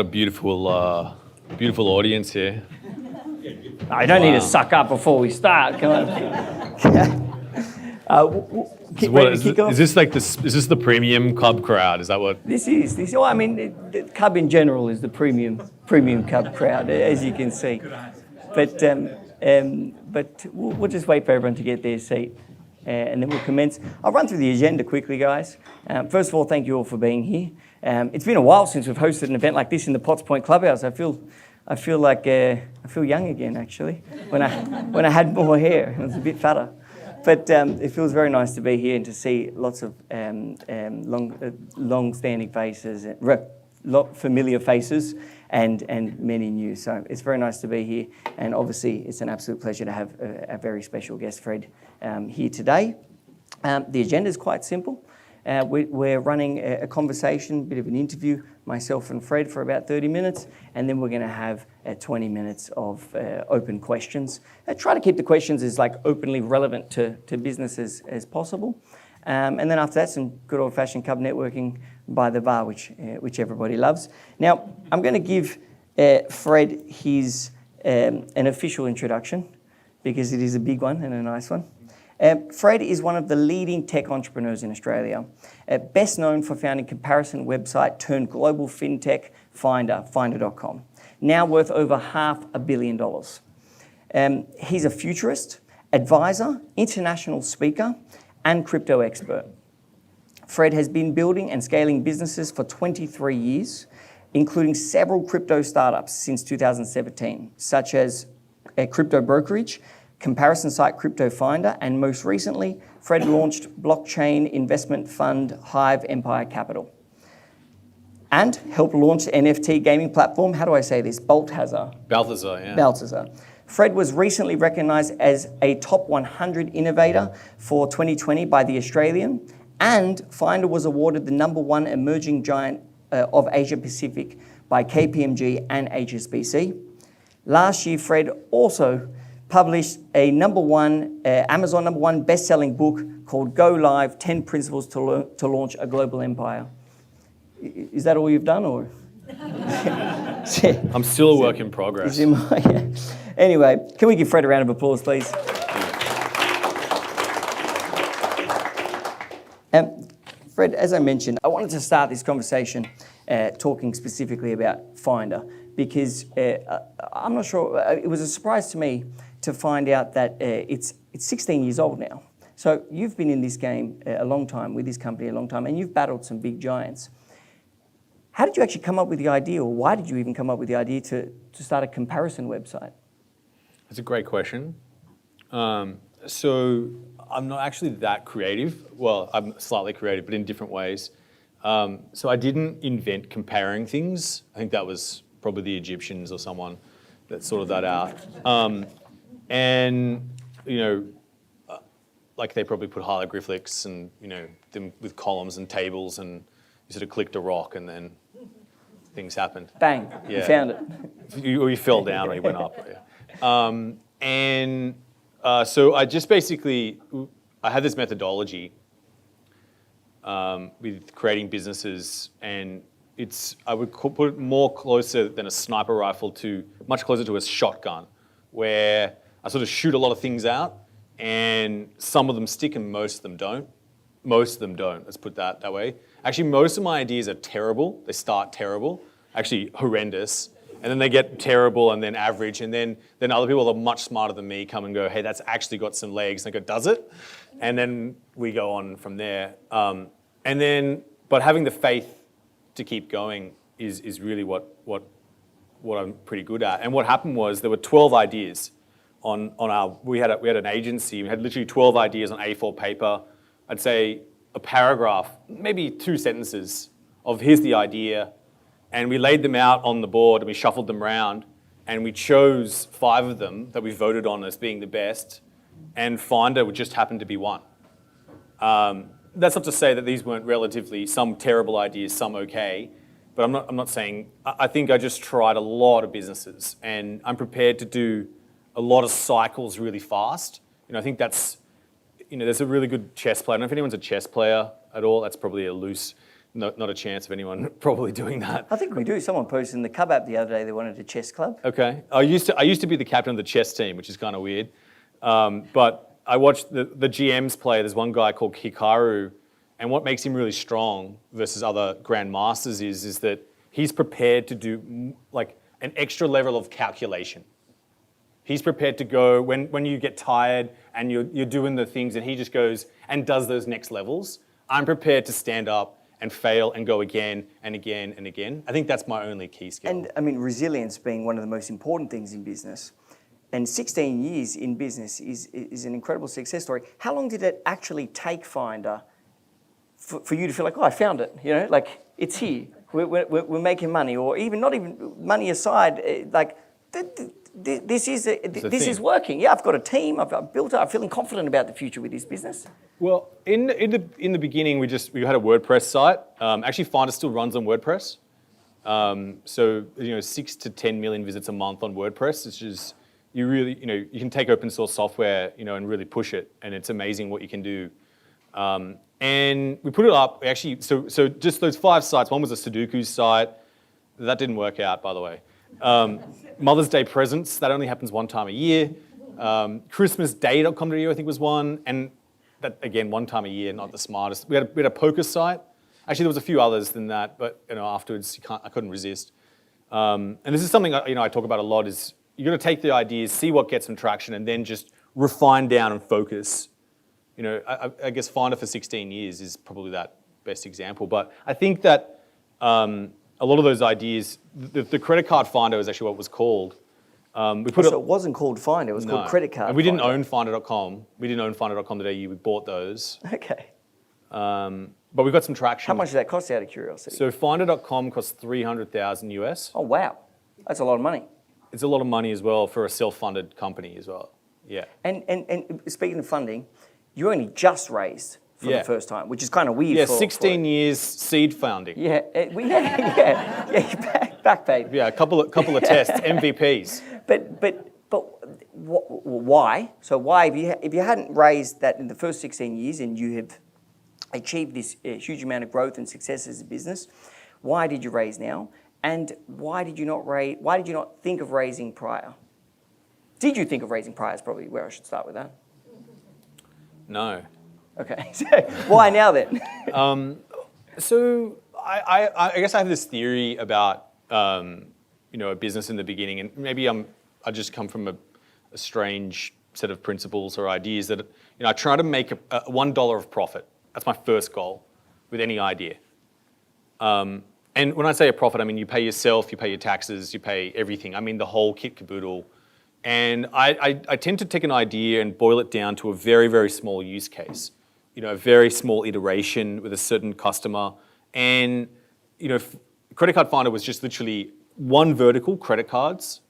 got a beautiful audience here. I don't need to suck up before we start. Come on. Is this the premium club crowd? Is that what? This is. Well, I mean, the club in general is the premium club crowd, as you can see. But we'll just wait for everyone to get their seat, and then we'll commence. I'll run through the agenda quickly, guys. First of all, thank you all for being here. It's been a while since we've hosted an event like this in the Potts Point Clubhouse. I feel young again, actually. When I had more hair, it was a bit fatter. But it feels very nice to be here and to see lots of long-standing faces, familiar faces, and many new. So it's very nice to be here. And obviously, it's an absolute pleasure to have a very special guest, Fred, here today. The agenda is quite simple. We're running a conversation, a bit of an interview, myself and Fred, for about 30 minutes, and then we're going to have 20 minutes of open questions. Try to keep the questions as openly relevant to business as possible. And then after that, some good old-fashioned club networking by the bar, which everybody loves. Now, I'm going to give Fred his an official introduction, because it is a big one and a nice one. Fred is one of the leading tech entrepreneurs in Australia, best known for founding comparison website turned global fintech Finder, finder.com, now worth over $500 million. He's a futurist, advisor, international speaker, and crypto expert. Fred has been building and scaling businesses for 23 years, including several crypto startups since 2017, such as a crypto brokerage, comparison site Crypto Finder, and most recently, Fred launched blockchain investment fund Hive Empire Capital, and helped launch the NFT gaming platform. How do I say this? Balthazar. Yeah. Balthazar. Fred was recently recognized as a top 100 innovator for 2020 by The Australian, and Finder was awarded the #1 emerging giant of Asia Pacific by KPMG and HSBC. Last year, Fred also published a Amazon #1 best-selling book called Go Live: 10 Principles to Launch a Global Empire. Is that all you've done, or? I'm still a work in progress. Anyway, can we give Fred a round of applause, please? Fred, as I mentioned, I wanted to start this conversation talking specifically about Finder, because I'm not sure, it was a surprise to me to find out that it's 16 years old now. So you've been in this game a long time, with this company a long time, and you've battled some big giants. How did you actually come up with the idea, or why did you even come up with the idea to start a comparison website? That's a great question. So I'm not actually that creative. Well, I'm slightly creative, but in different ways. So I didn't invent comparing things. I think that was probably the Egyptians or someone that sorted that out. And, they probably put hieroglyphics and, them with columns and tables, and you sort of clicked a rock and then things happened. Bang, yeah. You found it. You fell down or you went up. Yeah. So I just basically, I had this methodology with creating businesses, and I would put it more closer than a sniper rifle to, much closer to a shotgun, where I sort of shoot a lot of things out, and some of them stick and most of them don't. Most of them don't, let's put that way. Actually, most of my ideas are terrible. They start terrible, actually horrendous, and then they get terrible and then average, and then other people that are much smarter than me come and go, hey, that's actually got some legs, and I go, does it? And then we go on from there. But having the faith to keep going is really what I'm pretty good at. And what happened was there were 12 ideas we had an agency. We had literally 12 ideas on A4 paper. I'd say a paragraph, maybe 2 sentences of here's the idea. And we laid them out on the board and we shuffled them around, and we chose 5 of them that we voted on as being the best, and Finder would just happen to be one. That's not to say that these weren't relatively, some terrible ideas, some okay, but I'm not saying, I think I just tried a lot of businesses, and I'm prepared to do a lot of cycles really fast. I think that's, there's a really good chess player. I don't know if anyone's a chess player at all. That's probably a loose not a chance of anyone probably doing that. I think we do. Someone posted in the Cub app the other day they wanted a chess club. Okay. I used to be the captain of the chess team, which is kind of weird. But I watched the GMs play. There's one guy called Hikaru, and what makes him really strong versus other grandmasters is that he's prepared to do like an extra level of calculation. He's prepared to go when you get tired and you're doing the things, and he just goes and does those next levels. I'm prepared to stand up and fail and go again and again and again. I think that's my only key skill. And I mean, resilience being one of the most important things in business. And 16 years in business is an incredible success story. How long did it actually take Finder for you to feel like, oh, I found it, you know, like it's here, we're making money, or even not even money aside, like this is working. Yeah, I've got a team, I've built it, I'm feeling confident about the future with this business. Well, in the beginning, we had a WordPress site. Actually, Finder still runs on WordPress. So 6 to 10 million visits a month on WordPress, which is you really you can take open source software and really push it, and it's amazing what you can do. And we put it up. Actually, so just those 5 sites. One was a Sudoku site. That didn't work out, by the way. Mother's Day presents, that only happens one time a year. ChristmasDay.com.au I think was one, and that again one time a year, not the smartest. We had a poker site. Actually, there was a few others than that, but afterwards I couldn't resist. And this is something I talk about a lot. Is you got to take the ideas, see what gets some traction, and then just refine down and focus. I guess Finder for 16 years is probably that best example. But I think that a lot of those ideas, the credit card Finder is actually what it was called. It wasn't called Finder, it was called Credit Card. And we didn't own Finder.com. We didn't own Finder.com.au. We bought those. Okay. But we got some traction. How much did that cost, out of curiosity? So Finder.com cost $300,000 US. Oh, wow. That's a lot of money. It's a lot of money as well for a self-funded company as well. Yeah. And speaking of funding, you only just raised for the first time, which is kind of weird. Yeah, 16 years seed funding. Yeah, back paid. Yeah, a couple of tests, MVPs. But why? So why, if you hadn't raised that in the first 16 years and you have achieved this huge amount of growth and success as a business, why did you raise now? And why did you not think of raising prior? Did you think of raising prior is probably where I should start with that. No. Okay, so why now then? So I guess I have this theory about a business in the beginning, and maybe I just come from a strange set of principles or ideas that I try to make a $1 of profit. That's my first goal with any idea. And when I say a profit, I mean you pay yourself, you pay your taxes, you pay everything. I mean the whole kit caboodle. And I tend to take an idea and boil it down to a very, very small use case. A very small iteration with a certain customer. And, Credit Card Finder was just literally one vertical, credit cards.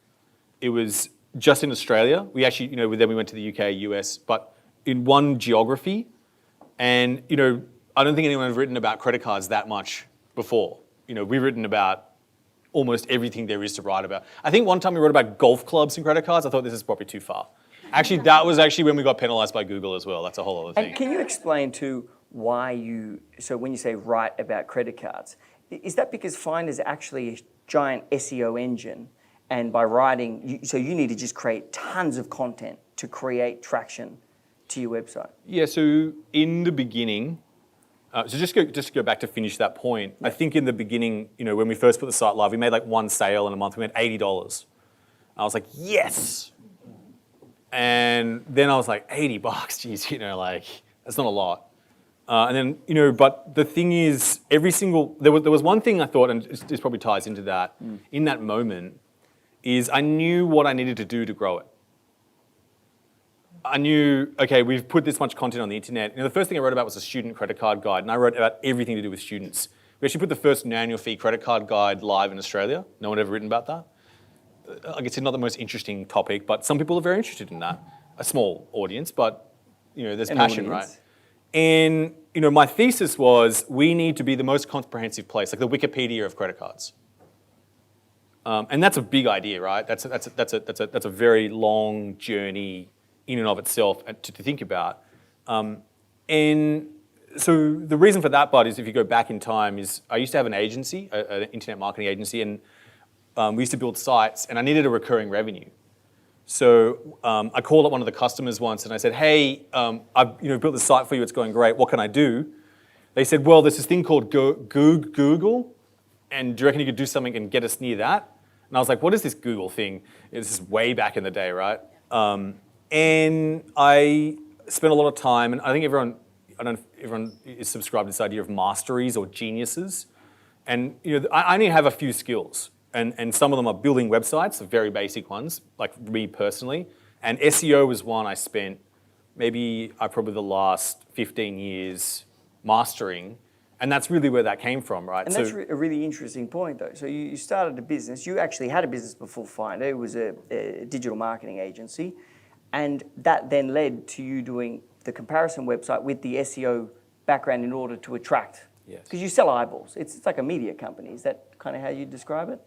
It was just in Australia. We actually, then we went to the UK, US, but in one geography. And, I don't think anyone had written about credit cards that much before. We've written about almost everything there is to write about. I think one time we wrote about golf clubs and credit cards. I thought this is probably too far. Actually, that was actually when we got penalized by Google as well. That's a whole other thing. And can you explain to why so when you say write about credit cards, is that because Finder is actually a giant SEO engine, and by writing, so you need to just create tons of content to create traction to your website? Yeah, so in the beginning, so just to go back to finish that point, I think in the beginning, when we first put the site live, we made like one sale in a month. We made $80. I was like, yes! And then I was like, $80, geez, that's not a lot. And then, but the thing is, there was one thing I thought, and this probably ties into that, in that moment, is I knew what I needed to do to grow it. I knew, okay, we've put this much content on the internet. The first thing I wrote about was a student credit card guide, and I wrote about everything to do with students. We actually put the first annual fee credit card guide live in Australia. No one had ever written about that. I guess it's not the most interesting topic, but some people are very interested in that. A small audience, but there's passion, right? And my thesis was we need to be the most comprehensive place, like the Wikipedia of credit cards. And that's a big idea, right? That's a very long journey in and of itself to think about. And so the reason for that, Bud, is if you go back in time, is I used to have an agency, an internet marketing agency, and we used to build sites, and I needed a recurring revenue. So I called up one of the customers once, and I said, "Hey, I've built this site for you. It's going great. What can I do?" They said, "Well, there's this thing called Google, and do you reckon you could do something and get us near that?" And I was like, "What is this Google thing?" This is way back in the day, right? And I spent a lot of time, and I think everyone is subscribed to this idea of masteries or geniuses. And I only have a few skills, and some of them are building websites, the very basic ones, like me personally. And SEO was one I spent probably the last 15 years mastering. And that's really where that came from, right? And that's a really interesting point, though. So you started a business. You actually had a business before Finder. It was a digital marketing agency. And that then led to you doing the comparison website with the SEO background in order to attract. Yes. Because you sell eyeballs. It's like a media company. Is that kind of how you describe it?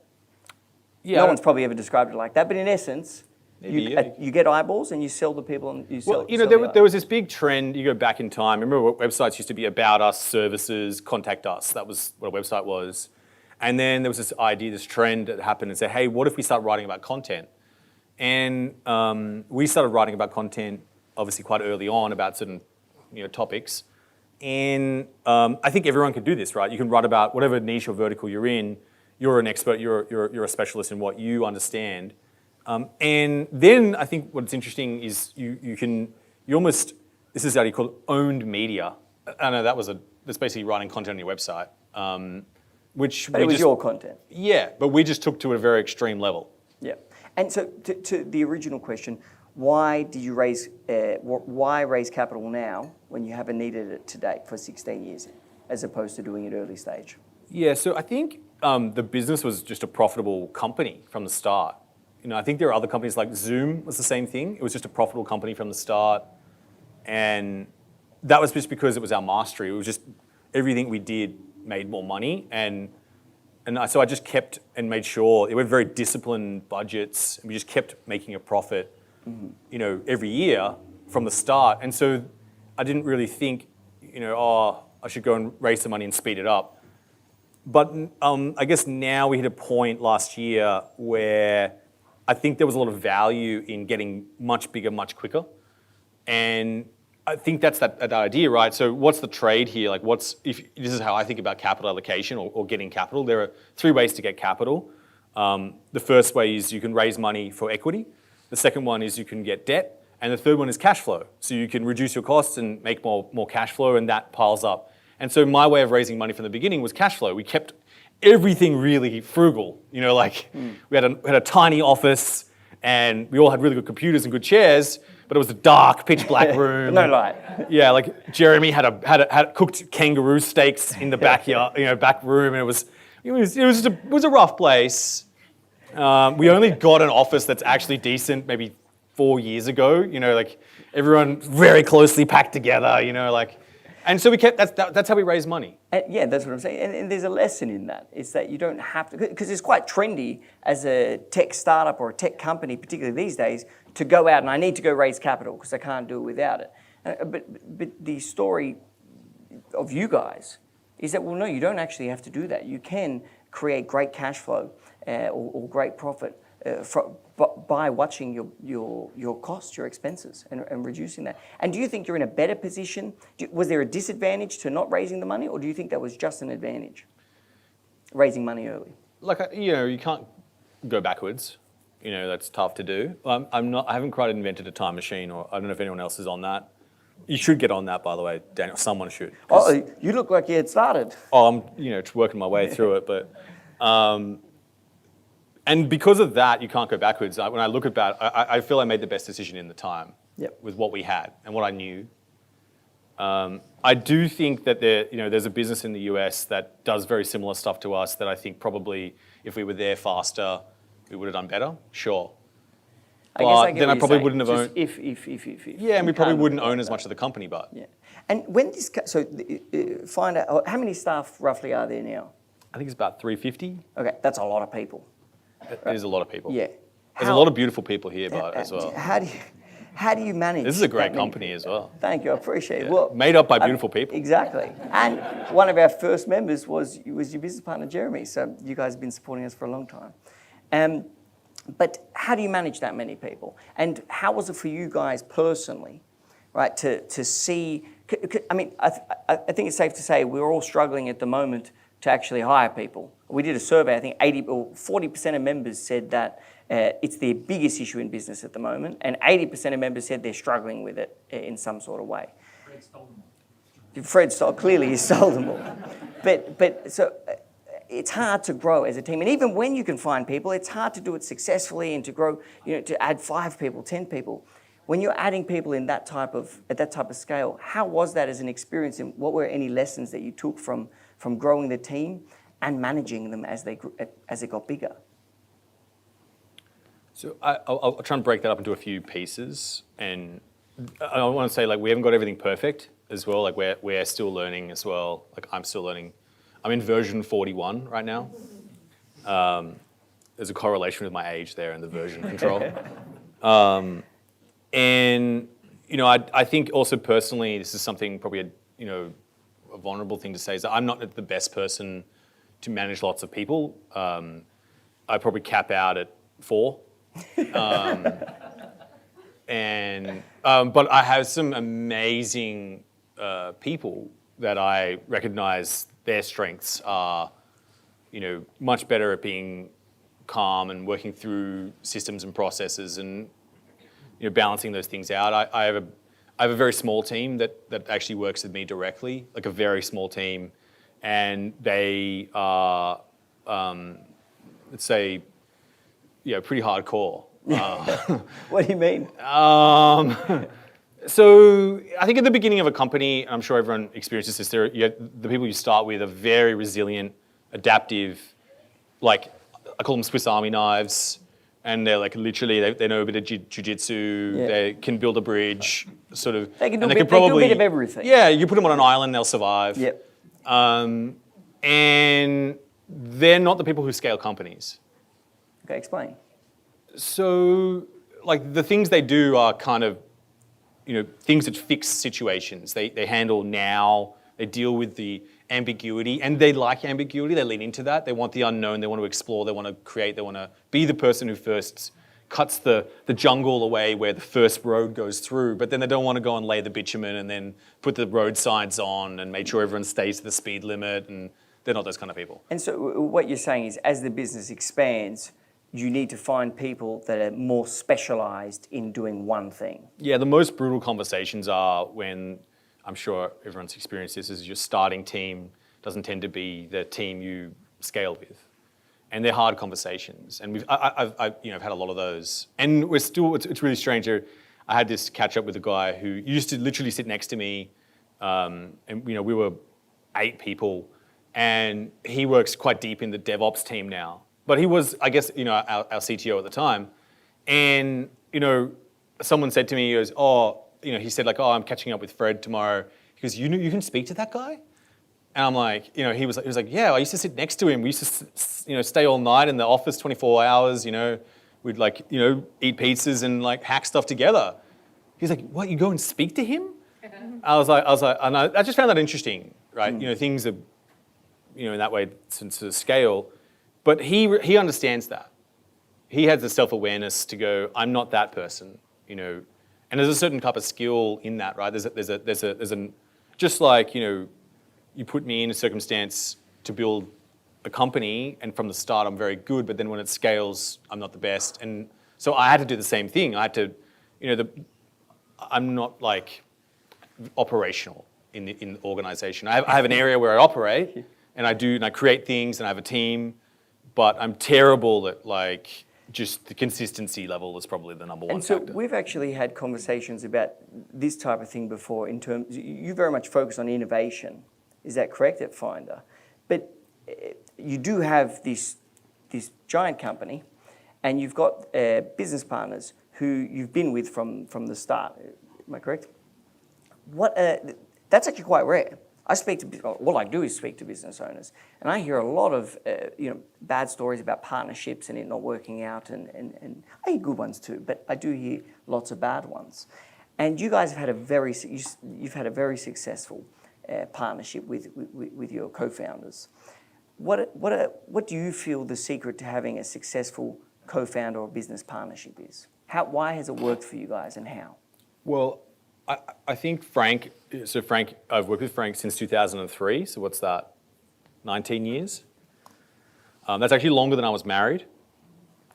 Yeah. No one's probably ever described it like that. But in essence, you get eyeballs and you sell the people and you sell. Well, there was this big trend. You go back in time. Remember, websites used to be about us, services, contact us. That was what a website was. And then there was this idea, this trend that happened and said, "Hey, what if we start writing about content?" And we started writing about content, obviously quite early on, about certain topics. And I think everyone can do this, right? You can write about whatever niche or vertical you're in. You're an expert. You're a specialist in what you understand. And then I think what's interesting is you almost, this is how you call it, owned media. I know that's basically writing content on your website. But it was your content. Yeah, but we just took to a very extreme level. Yeah. And so to the original question, why did you raise capital now when you haven't needed it to date for 16 years, as opposed to doing it early stage? Yeah, so I think the business was just a profitable company from the start. I think there are other companies like Zoom was the same thing. It was just a profitable company from the start. And that was just because it was our mastery. It was just everything we did made more money. So I just kept and made sure it were very disciplined budgets. And we just kept making a profit, every year from the start. And so I didn't really think, I should go and raise some money and speed it up. But I guess now we hit a point last year where I think there was a lot of value in getting much bigger, much quicker. And I think that's that idea, right? So what's the trade here? Like if this is how I think about capital allocation or getting capital. There are 3 ways to get capital. The first way is you can raise money for equity. The second one is you can get debt. And the third one is cash flow. So you can reduce your costs and make more cash flow, and that piles up. And so my way of raising money from the beginning was cash flow. We kept everything really frugal. We had a tiny office, and we all had really good computers and good chairs, but it was a dark, pitch black room. No light. Yeah, like Jeremy had cooked kangaroo steaks in the backyard, back room, and it was a rough place. We only got an office that's actually decent maybe 4 years ago. Like everyone very closely packed together. And so we kept. That's how we raise money. Yeah, that's what I'm saying. And there's a lesson in that. It's that you don't have to, because it's quite trendy as a tech startup or a tech company, particularly these days, to go out and I need to go raise capital because I can't do it without it. But the story of you guys is that, well, no, you don't actually have to do that. You can create great cash flow or great profit by watching your costs, your expenses, and reducing that. And do you think you're in a better position? Was there a disadvantage to not raising the money, or do you think that was just an advantage, raising money early? You can't go backwards. That's tough to do. I haven't quite invented a time machine, or I don't know if anyone else is on that. You should get on that, by the way, Daniel. Someone should. Oh, you look like you had started. Oh, I'm working my way through it, but. And because of that, you can't go backwards. When I look at that, I feel I made the best decision in the time with what we had and what I knew. I do think that there's a business in the US that does very similar stuff to us that I think probably if we were there faster, we would have done better. Sure. I then I probably wouldn't have owned. If. Yeah, and we probably wouldn't own as much of the company, but. Yeah. And when find out how many staff roughly are there now? I think it's about 350. Okay, that's a lot of people. It is a lot of people. Yeah. There's a lot of beautiful people here, but as well. How do you manage? This is a great that many company people? as well. Thank you, I appreciate it. Yeah. Well, Made up by beautiful people. Exactly. And one of our first members was your business partner, Jeremy. So you guys have been supporting us for a long time. But how do you manage that many people? And how was it for you guys personally, right, to see? I mean, I think it's safe to say we're all struggling at the moment to actually hire people. We did a survey. I think 40% of members said that it's their biggest issue in business at the moment, and 80% of members said they're struggling with it in some sort of way. Clearly he stole them all. But so it's hard to grow as a team, and even when you can find people, it's hard to do it successfully and to grow. To add 5 people, 10 people. When you're adding people at that type of scale, how was that as an experience, and what were any lessons that you took from growing the team and managing them as it got bigger? So I'll try and break that up into a few pieces, and I want to say we haven't got everything perfect as well. We're still learning as well. I'm still learning. I'm in version 41 right now. There's a correlation with my age there and the version control. And I think also personally, this is something probably a vulnerable thing to say, is that I'm not the best person to manage lots of people. I probably cap out at 4. But I have some amazing people that I recognize their strengths are, much better at being calm and working through systems and processes and balancing those things out. I have a very small team that actually works with me directly, like a very small team, and they are, let's say, pretty hardcore. What do you mean? So I think at the beginning of a company, I'm sure everyone experiences this, the people you start with are very resilient, adaptive, I call them Swiss Army knives, and they're literally, they know a bit of jiu-jitsu, they can build a bridge, sort of. They can do a bit of everything. Yeah, you put them on an island, they'll survive. Yep. And they're not the people who scale companies. Okay, explain. So, the things they do are kind of, things that fix situations. They handle now, they deal with the ambiguity, and they like ambiguity, they lean into that. They want the unknown, they want to explore, they want to create, they want to be the person who first cuts the jungle away where the first road goes through, but then they don't want to go and lay the bitumen and then put the road signs on and make sure everyone stays to the speed limit, and they're not those kind of people. And so what you're saying is, as the business expands, you need to find people that are more specialized in doing one thing. Yeah, the most brutal conversations are when, I'm sure everyone's experienced this, is your starting team doesn't tend to be the team you scale with. And they're hard conversations. And I've had a lot of those. And we're still, it's really strange. I had this catch up with a guy who used to literally sit next to me, and we were 8 people, and he works quite deep in the DevOps team now. But he was, I guess, our CTO at the time. And, someone said to me, he goes, he said I'm catching up with Fred tomorrow. He goes, you can speak to that guy? And I'm like, he was like, yeah, I used to sit next to him. We used to, stay all night in the office, 24 hours, we'd eat pizzas and hack stuff together. He's like, what, you go and speak to him? I was like, and I just found that interesting, right? Things are, in that way, to scale. But he understands that. He has the self-awareness to go, I'm not that person, And there's a certain type of skill in that, right? There's a just like, you put me in a circumstance to build a company, and from the start I'm very good, but then when it scales, I'm not the best. And so I had to do the same thing. I had to, I'm not operational in the organization. I have an area where I operate, and I create things, and I have a team. But I'm terrible at just the consistency level is probably the number one factor. And so we've actually had conversations about this type of thing before. In terms, you very much focus on innovation. Is that correct at Finder? But you do have this giant company, and you've got business partners who you've been with from the start. Am I correct? That's actually quite rare. all I do is speak to business owners, and I hear a lot of bad stories about partnerships and it not working out, and I hear good ones too, but I do hear lots of bad ones. And you guys have had you've had a very successful partnership with your co-founders. What do you feel the secret to having a successful co-founder or business partnership is? Why has it worked for you guys, and how? Well, I think Frank, I've worked with Frank since 2003, so what's that, 19 years? That's actually longer than I was married,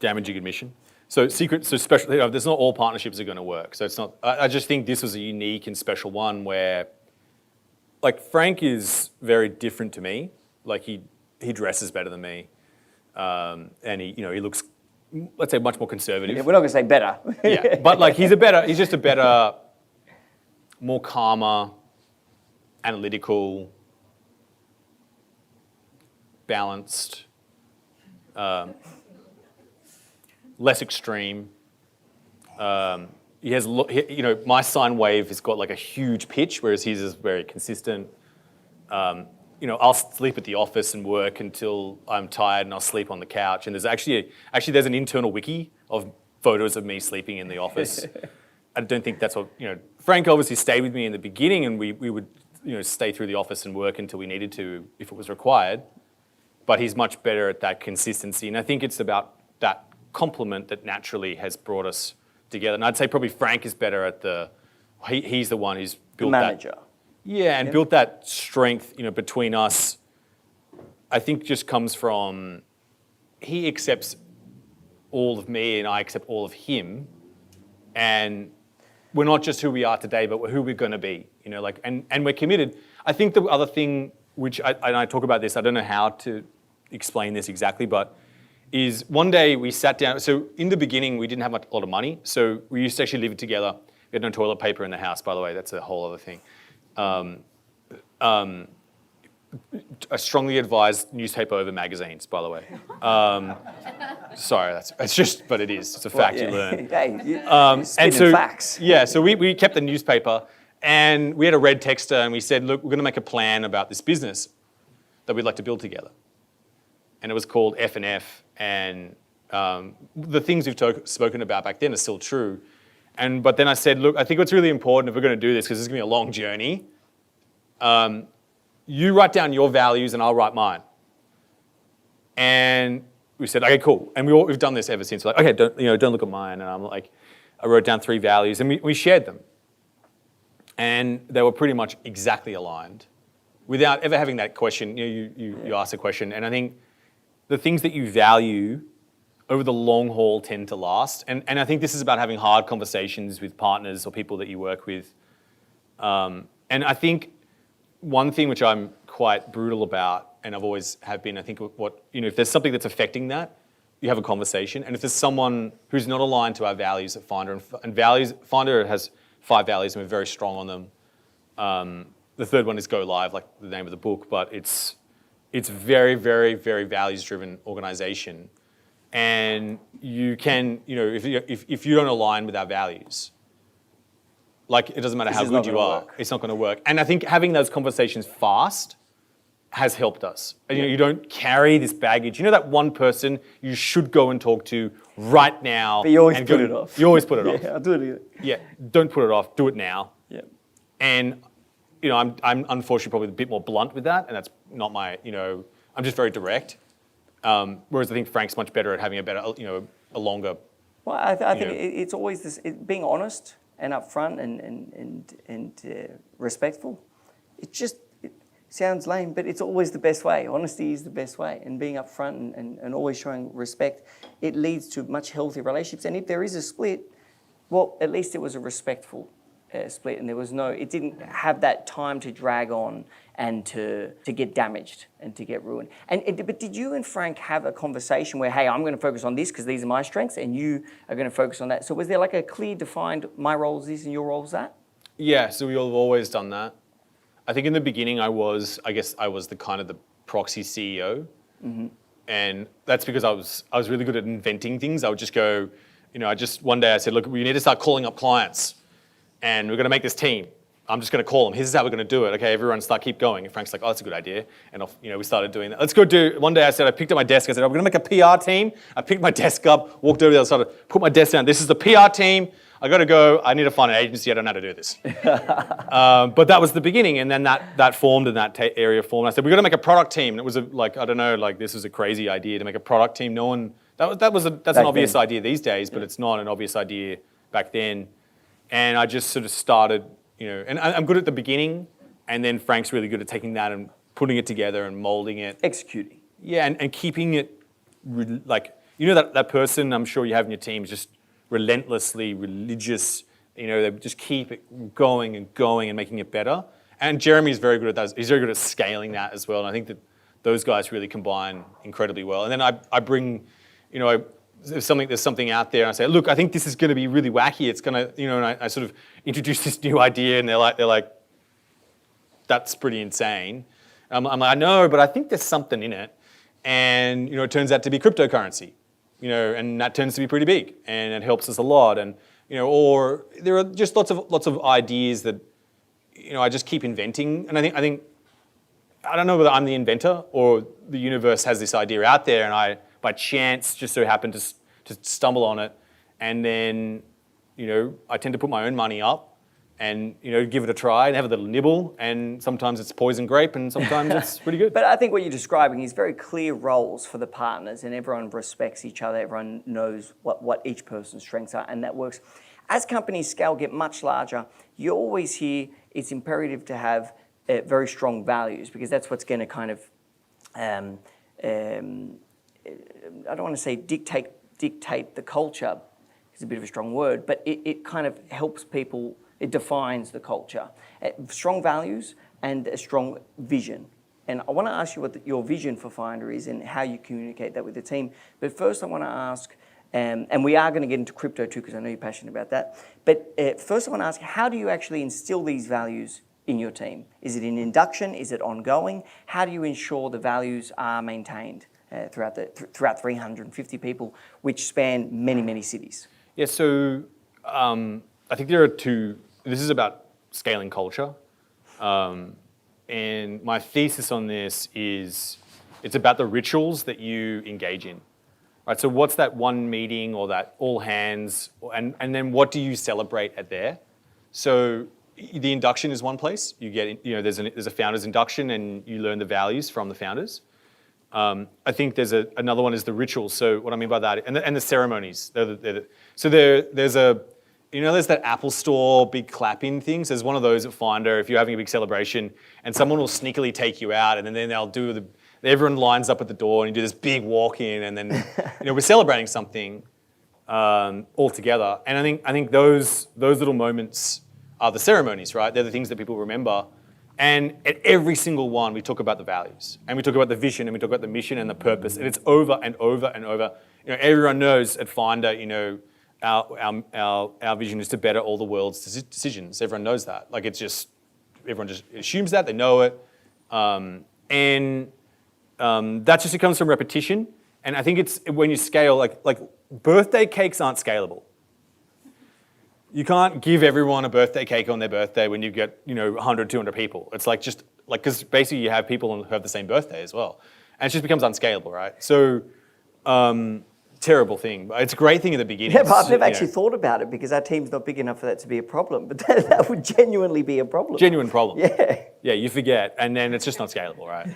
damaging admission. So special, there's not all partnerships are going to work. So it's not, I just think this was a unique and special one where, like, Frank is very different to me. Like, he dresses better than me, and he looks, let's say, much more conservative. Yeah, we're not going to say better. Yeah, but like he's just a better, more calmer, analytical, balanced, less extreme. He has, my sine wave has got like a huge pitch, whereas his is very consistent. I'll sleep at the office and work until I'm tired, and I'll sleep on the couch. And there's actually there's an internal wiki of photos of me sleeping in the office. I don't think that's what, Frank obviously stayed with me in the beginning, and we would, stay through the office and work until we needed to if it was required. But he's much better at that consistency. And I think it's about that complement that naturally has brought us together. And I'd say probably Frank is better at he's the one who's built the manager. Built that strength, between us. I think just comes from, he accepts all of me and I accept all of him. And we're not just who we are today, but who we're going to be, and we're committed. I think the other thing, which I talk about this, I don't know how to explain this exactly, but is one day we sat down. So in the beginning, we didn't have a lot of money. So we used to actually live together. We had no toilet paper in the house, by the way. That's a whole other thing. I strongly advise newspaper over magazines, by the way. Sorry, it's just, but it is. It's a fact you learn. Spitting facts. Yeah, so we kept the newspaper, and we had a red texter, and we said, look, we're going to make a plan about this business that we'd like to build together. And it was called F&F, and the things we've spoken about back then are still true. But then I said, look, I think what's really important if we're going to do this, because this is going to be a long journey, you write down your values and I'll write mine. And we said, okay, cool. And we've done this ever since. We're like, okay, don't look at mine. And I'm like, I wrote down 3 values, and we shared them. And they were pretty much exactly aligned without ever having that question. You ask a question, and I think the things that you value over the long haul tend to last. And I think this is about having hard conversations with partners or people that you work with. And I think one thing which I'm quite brutal about, and I've always have been, I think if there's something that's affecting that, you have a conversation. And if there's someone who's not aligned to our values at Finder, and Finder has 5 values and we're very strong on them. The third one is Go Live, like the name of the book, but it's very, very, very values-driven organization. And you can, if you don't align with our values, like it doesn't matter how good you are, it's not going to work. And I think having those conversations fast has helped us. You don't carry this baggage. That one person you should go and talk to right now. But you always put it off. You always put it off. Yeah, I'll do it. Yeah, don't put it off. Do it now. Yeah. And I'm unfortunately probably a bit more blunt with that, and that's not my. I'm just very direct. Whereas I think Frank's much better at having a longer. Well, I think it's always this being honest and upfront and respectful. It sounds lame, but it's always the best way. Honesty is the best way, and being upfront and always showing respect, it leads to much healthier relationships. And if there is a split, well, at least it was a respectful split, and it didn't have that time to drag on and to get damaged and to get ruined. But did you and Frank have a conversation where, hey, I'm going to focus on this because these are my strengths, and you are going to focus on that? So was there like a clear defined, my role is this and your role is that? Yeah, so we've always done that. I think in the beginning I was the kind of the proxy CEO, and that's because I was really good at inventing things. I would just go, one day I said, look, we need to start calling up clients, and we're going to make this team. I'm just going to call them. Here's how we're going to do it. Okay, everyone keep going. And Frank's like, oh, that's a good idea. And we started doing that. Let's go do. One day I picked up my desk. I said, we're going to make a PR team. I picked my desk up, walked over there, started put my desk down. This is the PR team. I got to go. I need to find an agency. I don't know how to do this. But that was the beginning, and then that formed, and that area formed. I said, we're going to make a product team. And it was this was a crazy idea to make a product team. No one. That's an obvious idea these days, but it's not an obvious idea back then. And I just sort of started. And I'm good at the beginning, and then Frank's really good at taking that and putting it together and molding it. Executing. Yeah, and keeping it, that person I'm sure you have in your team is just relentlessly religious. They just keep it going and going and making it better. And Jeremy's very good at that. He's very good at scaling that as well. And I think that those guys really combine incredibly well. And then I bring, there's something out there, and I say, look, I think this is going to be really wacky. It's going to, and I sort of introduce this new idea, and they're like, that's pretty insane. I'm like, I know, but I think there's something in it. And, it turns out to be cryptocurrency, and that tends to be pretty big, and it helps us a lot. And, or there are just lots of ideas that, I just keep inventing. And I think, I don't know whether I'm the inventor or the universe has this idea out there, and I, by chance, just so happened to stumble on it. And then, I tend to put my own money up and, give it a try and have a little nibble. And sometimes it's poison grape and sometimes it's pretty good. But I think what you're describing is very clear roles for the partners, and everyone respects each other. Everyone knows what each person's strengths are, and that works. As companies scale, get much larger, you always hear it's imperative to have very strong values, because that's what's going to kind of I don't want to say dictate the culture, it's a bit of a strong word, but it kind of helps people, it defines the culture. Strong values and a strong vision. And I want to ask you what your vision for Finder is and how you communicate that with the team. But first I want to ask, and we are going to get into crypto too, because I know you're passionate about that. But first I want to ask, how do you actually instill these values in your team? Is it in induction? Is it ongoing? How do you ensure the values are maintained throughout 350 people, which span many, many cities? Yeah, so I think there are two. This is about scaling culture. And my thesis on this is it's about the rituals that you engage in. Right, so what's that one meeting or that all hands, and then what do you celebrate at there? So the induction is one place. You get, there's a founder's induction, and you learn the values from the founders. I think there's another one is the rituals. So what I mean by that, and the ceremonies. So there's that Apple Store big clapping things. There's one of those at Finder. If you're having a big celebration, and someone will sneakily take you out, and then they'll do everyone lines up at the door, and you do this big walk in, and then we're celebrating something all together. And I think those little moments are the ceremonies, right? They're the things that people remember. And at every single one, we talk about the values, and we talk about the vision, and we talk about the mission and the purpose, and it's over and over and over. Everyone knows at Finder, our vision is to better all the world's decisions. Everyone knows that. Like everyone just assumes that, they know it, and that just comes from repetition. And I think it's when you scale, like birthday cakes aren't scalable. You can't give everyone a birthday cake on their birthday when you get 100, 200 people. It's because basically you have people who have the same birthday as well, and it just becomes unscalable, right? So terrible thing. It's a great thing in the beginning. Yeah, but I've never actually thought about it, because our team's not big enough for that to be a problem. But that would genuinely be a problem. Genuine problem. Yeah. Yeah, you forget, and then it's just not scalable, right?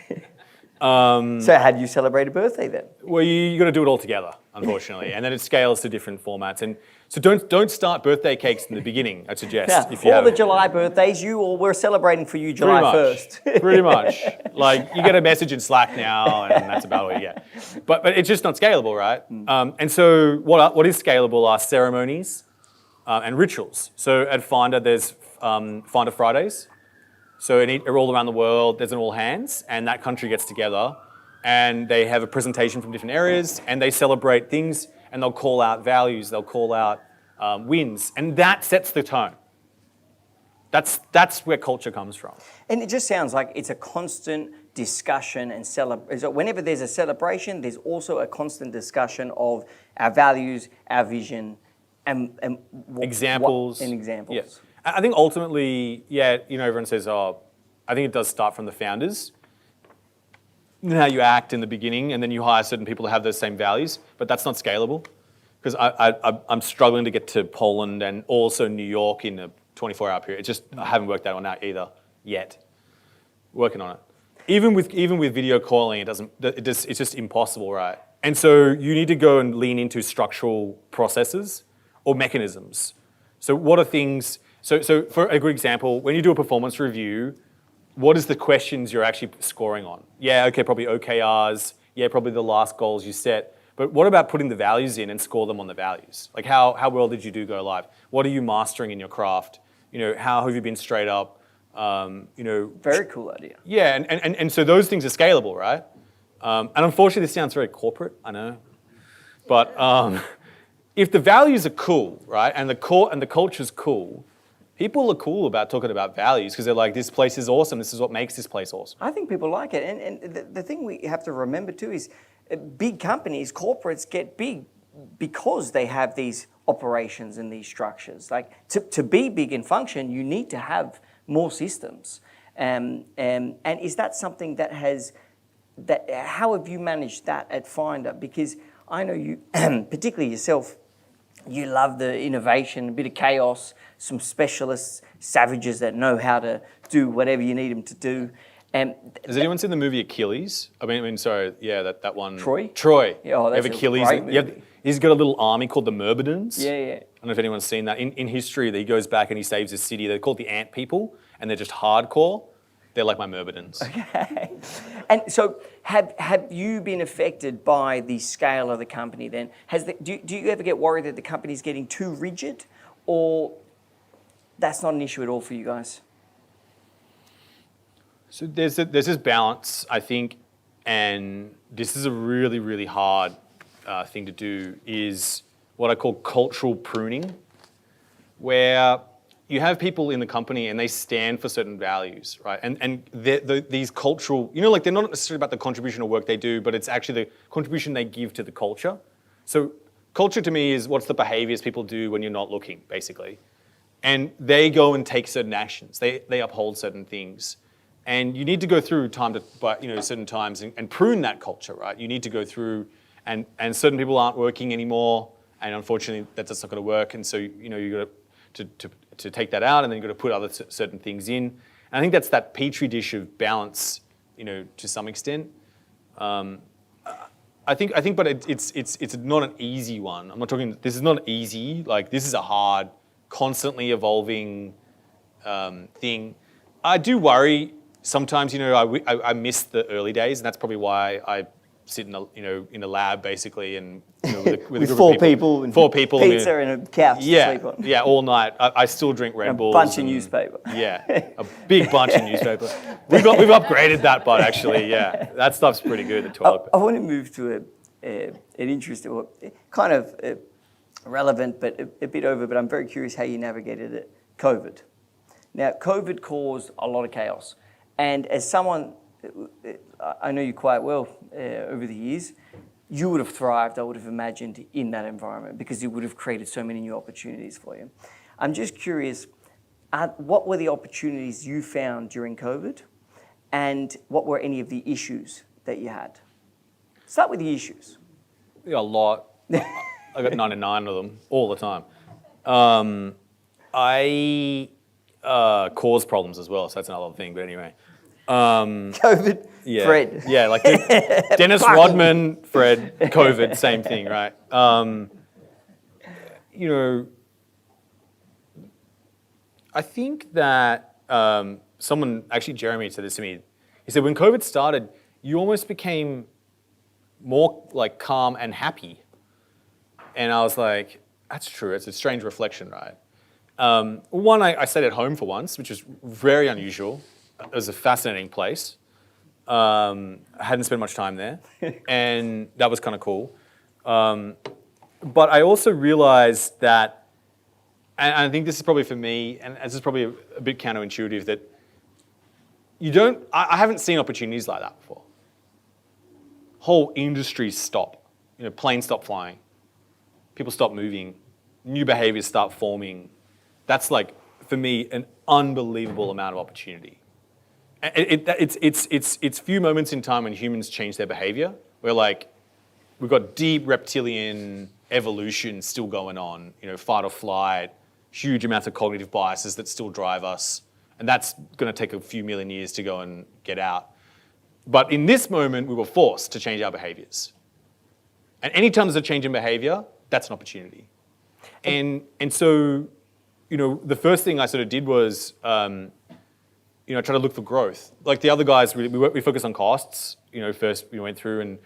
So how do you celebrate a birthday then? Well, you got to do it all together, unfortunately, and then it scales to different formats. And so don't start birthday cakes in the beginning, I'd suggest. Yeah, if you all the July birthdays, we're celebrating for you July 1st. Pretty much. Like, you get a message in Slack now, and that's about all you get. But it's just not scalable, right? And so what is scalable are ceremonies and rituals. So at Finder, there's Finder Fridays. So all around the world, there's an all hands, and that country gets together, and they have a presentation from different areas, and they celebrate things, and they'll call out values, they'll call out wins, and that sets the tone. That's where culture comes from. And it just sounds like it's a constant discussion and celebration. Whenever there's a celebration, there's also a constant discussion of our values, our vision, and examples. And examples. Yes. I think ultimately, yeah, everyone says, oh, I think it does start from the founders. How you act in the beginning, and then you hire certain people to have those same values, but that's not scalable. Because I'm struggling to get to Poland and also New York in a 24-hour period. It's just, I haven't worked that one out either yet. Working on it. Even with video calling, it's just impossible, right? And so you need to go and lean into structural processes or mechanisms. So what are things, so for a good example, when you do a performance review, what is the questions you're actually scoring on? Yeah, okay, probably OKRs. Yeah, probably the last goals you set. But what about putting the values in and score them on the values? Like how well did you do go live? What are you mastering in your craft? How have you been straight up? Very cool idea. Yeah, and so those things are scalable, right? And unfortunately, this sounds very corporate, I know. But if the values are cool, right, and the culture's cool, people are cool about talking about values because they're like, this place is awesome. This is what makes this place awesome. I think people like it. And the thing we have to remember too is big companies, corporates get big because they have these operations and these structures. Like to be big and function, you need to have more systems. And is that something how have you managed that at Finder? Because I know you, particularly yourself, you love the innovation, a bit of chaos, some specialists, savages that know how to do whatever you need them to do. Has anyone seen the movie Achilles? Sorry, yeah, that one. Troy? Yeah, oh, that's Achilles. A great movie. He's got a little army called the Myrmidons. Yeah. I don't know if anyone's seen that. In history, he goes back and he saves his city. They're called the Ant People, and they're just hardcore. They're like my Myrmidons. Okay. And so have you been affected by the scale of the company then? Do you ever get worried that the company's getting too rigid, or that's not an issue at all for you guys? So there's this balance, I think, and this is a really, really hard thing to do, is what I call cultural pruning, where you have people in the company and they stand for certain values, right? And these cultural, they're not necessarily about the contribution or work they do, but it's actually the contribution they give to the culture. So culture to me is what's the behaviors people do when you're not looking, basically. And they go and take certain actions. They uphold certain things. And you need to go through certain times and prune that culture, right? You need to go through, and certain people aren't working anymore, and unfortunately that's not going to work. And so you got to take that out, and then you've got to put other certain things in. And I think that's that petri dish of balance, to some extent. I think, but it's not an easy one. I'm not talking. This is not easy. Like, this is a hard, constantly evolving thing. I do worry. Sometimes, I miss the early days, and that's probably why I sit in a lab basically, and with a four group people, of people, pizza and a couch to sleep on. Yeah, all night. I still drink Red Bulls. A bunch of newspaper. Yeah, a big bunch of newspaper. We've upgraded that, but actually, yeah, that stuff's pretty good. The toilet. I want to move to an interesting, kind of relevant, but a bit over. But I'm very curious how you navigated it. COVID. Now, COVID caused a lot of chaos. And as someone, I know you quite well over the years, you would have thrived, I would have imagined, in that environment because it would have created so many new opportunities for you. I'm just curious, what were the opportunities you found during COVID, and what were any of the issues that you had? Start with the issues. Yeah, a lot. I got 99 of them all the time. I cause problems as well, so that's another thing. But anyway, COVID, yeah, Fred, yeah, like Dennis Rodman, Fred, COVID, same thing, right? I think that someone, actually Jeremy said this to me. He said when COVID started, you almost became more like calm and happy, and I was like, that's true. It's a strange reflection, right? One, I stayed at home for once, which was very unusual. It was a fascinating place. I hadn't spent much time there, and that was kind of cool. But I also realized that, and I think this is probably for me, and this is probably a bit counterintuitive, that I haven't seen opportunities like that before. Whole industries stop. Planes stop flying. People stop moving. New behaviors start forming. That's like for me, an unbelievable amount of opportunity. It's few moments in time when humans change their behavior. We're like, we've got deep reptilian evolution still going on, fight or flight, huge amounts of cognitive biases that still drive us. And that's going to take a few million years to go and get out. But in this moment, we were forced to change our behaviors. And anytime there's a change in behavior, that's an opportunity. And so, the first thing I sort of did was, try to look for growth. Like the other guys, we focus on costs. First we went through, and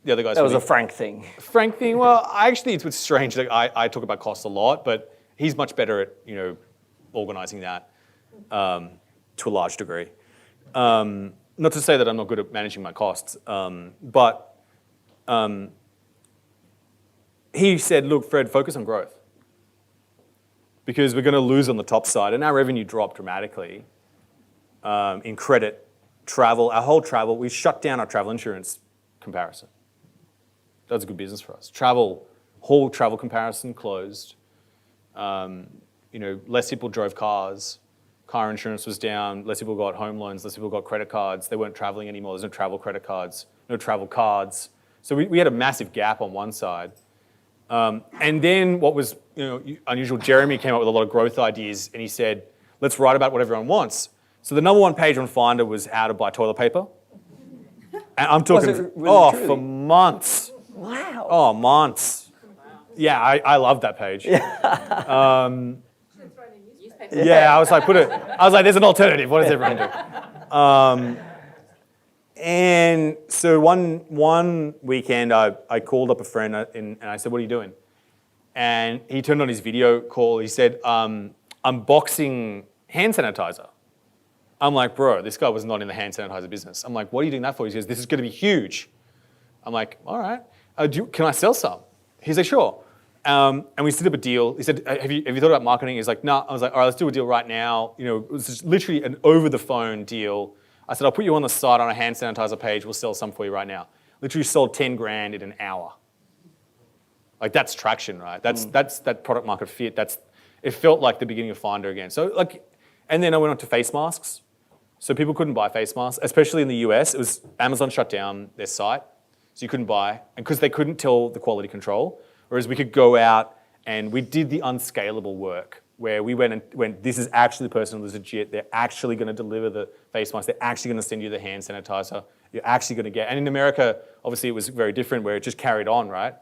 the other guys. That was a Frank thing. Frank thing. Well, actually, it's strange. Like I talk about costs a lot, but he's much better at organizing that to a large degree. Not to say that I'm not good at managing my costs, but he said, "Look, Fred, focus on growth, because we're going to lose on the top side," and our revenue dropped dramatically. In credit, travel, our whole travel, we shut down our travel insurance comparison. That was a good business for us. Whole travel comparison closed. Less people drove cars. Car insurance was down. Less people got home loans. Less people got credit cards. They weren't traveling anymore. There's no travel credit cards, no travel cards. So we had a massive gap on one side. And then what was unusual, Jeremy came up with a lot of growth ideas, and he said, let's write about what everyone wants. So the number one page on Finder was how to buy toilet paper. And I'm talking, for months. Wow. Oh, months. Yeah, I love that page. Yeah, I was like, there's an alternative. What does everyone do? And so one weekend, I called up a friend and I said, what are you doing? And he turned on his video call. He said, I'm boxing hand sanitizer. I'm like, bro, this guy was not in the hand sanitizer business. I'm like, what are you doing that for? He goes, this is going to be huge. I'm like, all right. Can I sell some? He's like, sure. And we set up a deal. He said, have you thought about marketing? He's like, no. I was like, all right, let's do a deal right now. It was just literally an over-the-phone deal. I said, I'll put you on the site on a hand sanitizer page. We'll sell some for you right now. Literally sold 10 grand in an hour. Like, that's traction, right? That's that product market fit. It felt like the beginning of Finder again. So and then I went on to face masks. So people couldn't buy face masks, especially in the US. It was Amazon shut down their site, so you couldn't buy, and because they couldn't tell the quality control. Whereas we could go out and we did the unscalable work, where we went, this is actually the person who's legit. They're actually going to deliver the face mask. They're actually going to send you the hand sanitizer. You're actually going to get. And in America, obviously, it was very different, where it just carried on, right?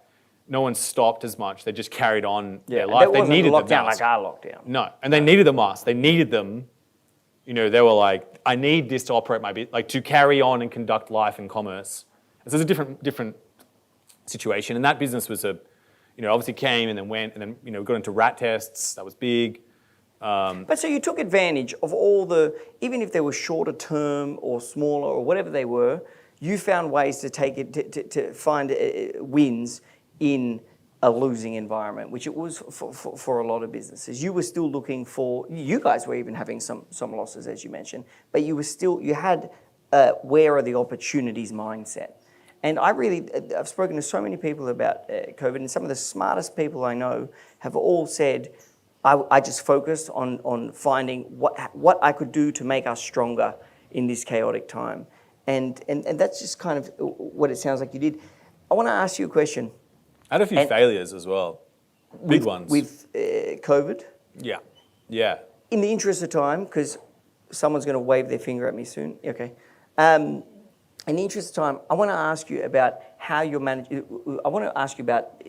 No one stopped as much. They just carried on their life. They needed the lockdown like our lockdown. No, and they needed the mask. They needed them. They were like, I need this to operate my business, like to carry on and conduct life and commerce. And so it's a different situation. And that business was obviously came and then went, and then got into rat tests. That was big. But so you took advantage of all even if they were shorter term or smaller or whatever they were, you found ways to take it to find wins in a losing environment, which it was for a lot of businesses. You were still looking for. You guys were even having some losses, as you mentioned, but you had where are the opportunities mindset. And I've spoken to so many people about COVID, and some of the smartest people I know have all said, I just focused on finding what I could do to make us stronger in this chaotic time. And that's just kind of what it sounds like you did. I want to ask you a question. I had a few failures as well, big ones. With COVID? Yeah. In the interest of time, because someone's going to wave their finger at me soon. Okay. In the interest of time, I want to ask you about how you're managing. I want to ask you about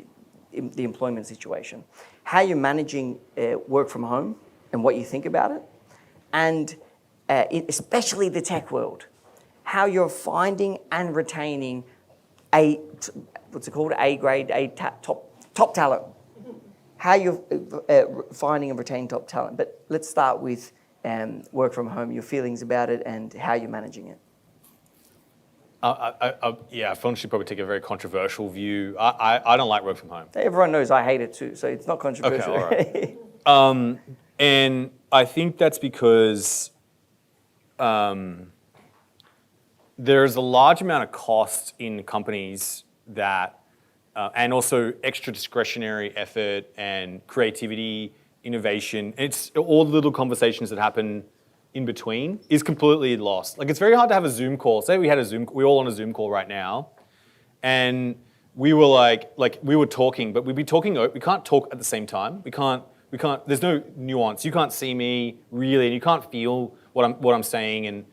the employment situation, how you're managing work from home and what you think about it, and especially the tech world, how you're finding and retaining A grade, top talent. How you're finding and retaining top talent. But let's start with work from home, your feelings about it, and how you're managing it. I should probably take a very controversial view. I don't like work from home. Everyone knows I hate it too, so it's not controversial. Okay, all right. And I think that's because there's a large amount of cost in companies that, and also extra discretionary effort and creativity innovation, it's all the little conversations that happen in between is completely lost. Like it's very hard to have a Zoom call. Say we're all on a Zoom call right now, and we were like we were talking, but we'd be talking. We can't talk at the same time. We can't. There's no nuance. You can't see me really, and you can't feel what I'm saying,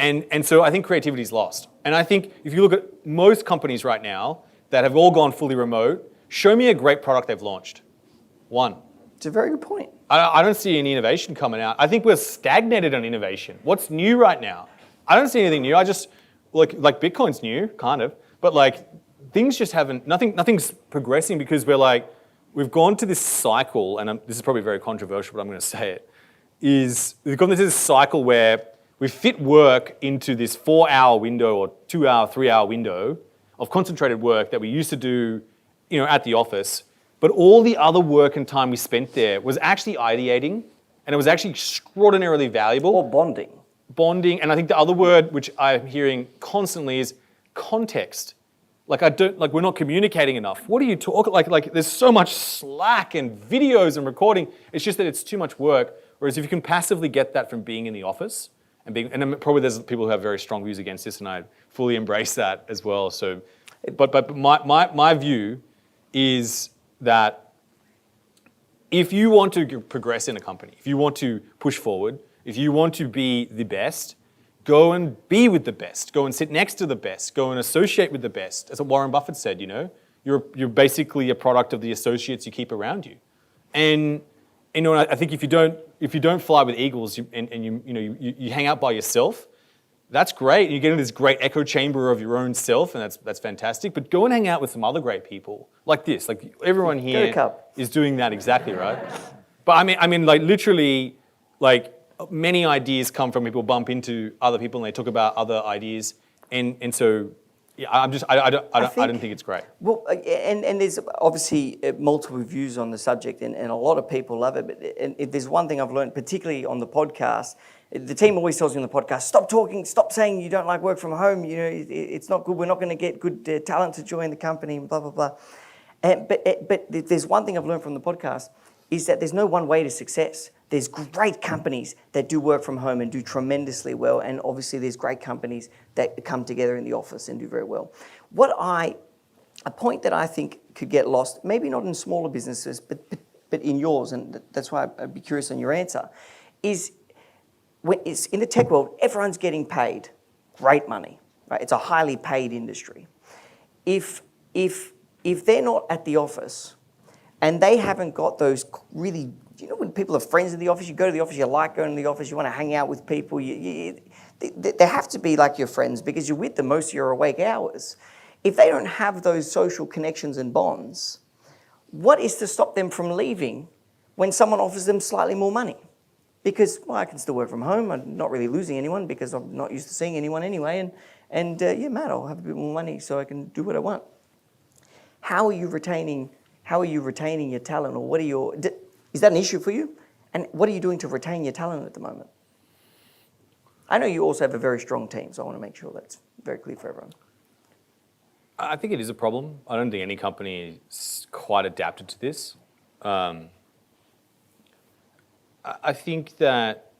and so I think creativity is lost. And I think if you look at most companies right now that have all gone fully remote, show me a great product they've launched. One. It's a very good point. I don't see any innovation coming out. I think we're stagnated on innovation. What's new right now? I don't see anything new. I just, like Bitcoin's new, kind of, but like things just haven't, nothing's progressing because we've gone to this cycle, and this is probably very controversial, but I'm going to say it, we've gone to this cycle where we fit work into this 4-hour window or 2-hour, 3-hour window of concentrated work that we used to do, at the office. But all the other work and time we spent there was actually ideating, and it was actually extraordinarily valuable. Or bonding. Bonding, and I think the other word which I'm hearing constantly is context. We're not communicating enough. What are you talking? Like there's so much Slack and videos and recording. It's just that it's too much work. Whereas if you can passively get that from being in the office and probably there's people who have very strong views against this, and I fully embrace that as well. So, but my view is that if you want to progress in a company, if you want to push forward, if you want to be the best, go and be with the best. Go and sit next to the best. Go and associate with the best. That's what Warren Buffett said. You're basically a product of the associates you keep around you. And I think if you don't fly with eagles and you hang out by yourself, that's great. You get into this great echo chamber of your own self, and that's fantastic. But go and hang out with some other great people like this. Like everyone here is doing that exactly, right? But I mean, like literally, like many ideas come from people bump into other people and they talk about other ideas, and so yeah, I don't think it's great. Well, and there's obviously multiple views on the subject, and a lot of people love it. But if there's one thing I've learned, particularly on the podcast. The team always tells me on the podcast, stop talking, stop saying you don't like work from home. It's not good. We're not going to get good talent to join the company, and blah, blah, blah. But there's one thing I've learned from the podcast is that there's no one way to success. There's great companies that do work from home and do tremendously well. And obviously there's great companies that come together in the office and do very well. A point that I think could get lost, maybe not in smaller businesses, but in yours, and that's why I'd be curious on your answer, is when it's in the tech world, everyone's getting paid great money, right? It's a highly paid industry. If they're not at the office and they haven't got those really, when people are friends in the office, you go to the office, you like going to the office, you want to hang out with people, they have to be like your friends because you're with them most of your awake hours. If they don't have those social connections and bonds, what is to stop them from leaving when someone offers them slightly more money? Because, I can still work from home. I'm not really losing anyone because I'm not used to seeing anyone anyway. And Matt, I'll have a bit more money so I can do what I want. How are you retaining your talent, or is that an issue for you? And what are you doing to retain your talent at the moment? I know you also have a very strong team, so I want to make sure that's very clear for everyone. I think it is a problem. I don't think any company is quite adapted to this. I think that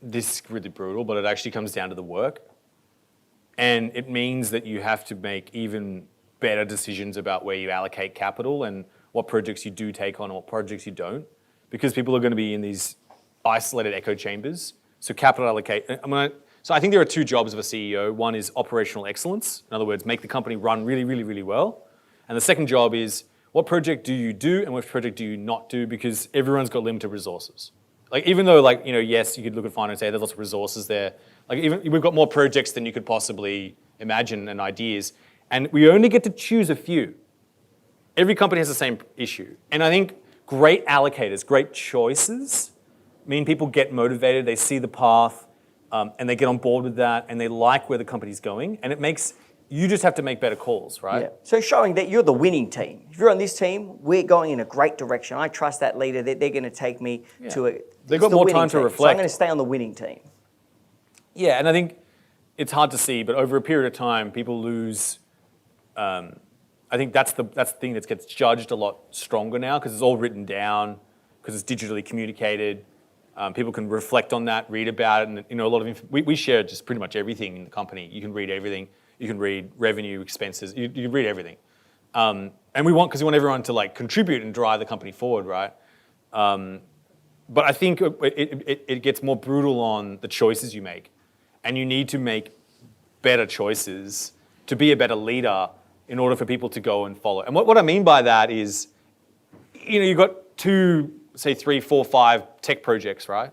this is really brutal, but it actually comes down to the work. And it means that you have to make even better decisions about where you allocate capital and what projects you do take on and what projects you don't. Because people are going to be in these isolated echo chambers. So capital allocate. So I think there are two jobs of a CEO. One is operational excellence. In other words, make the company run really, really, really well. And the second job is what project do you do and which project do you not do, because everyone's got limited resources. Like even though yes, you could look at finance and say there's lots of resources there. Like even we've got more projects than you could possibly imagine and ideas. And we only get to choose a few. Every company has the same issue. And I think great allocators, great choices mean people get motivated, they see the path, and they get on board with that, and they like where the company's going. And it makes, you just have to make better calls, right? Yeah. So showing that you're the winning team. If you're on this team, we're going in a great direction. I trust that leader that they're going to take me to a... They've got more time to reflect. So I'm going to stay on the winning team. Yeah, and I think it's hard to see, but over a period of time, people lose... I think that's the thing that gets judged a lot stronger now because it's all written down. because it's digitally communicated. People can reflect on that, read about it, and a lot of we share just pretty much everything in the company. You can read everything. You can read revenue, expenses. You can read everything, and because we want everyone to like contribute and drive the company forward, right? But I think it gets more brutal on the choices you make, and you need to make better choices to be a better leader in order for people to go and follow. And what I mean by that is, you've got 2, say 3, 4, 5 tech projects, right?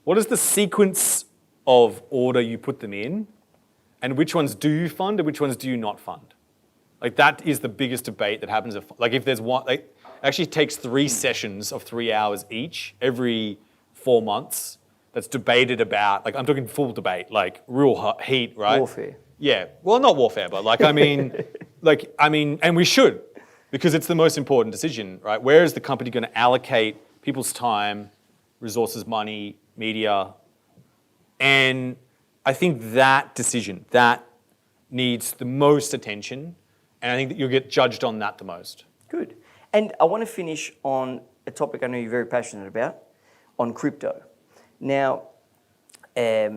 What is the sequence of order you put them in, and which ones do you fund and which ones do you not fund? Like that is the biggest debate that happens. If there's one, it actually takes 3 sessions of 3 hours each every 4 months. That's debated about, I'm talking full debate, real heat, right? Warfare. Yeah, well, not warfare, but and we should, because it's the most important decision, right? Where is the company going to allocate people's time, resources, money, media? And I think that decision, that needs the most attention, and I think that you'll get judged on that the most. Good. And I want to finish on a topic I know you're very passionate about, on crypto. Now, I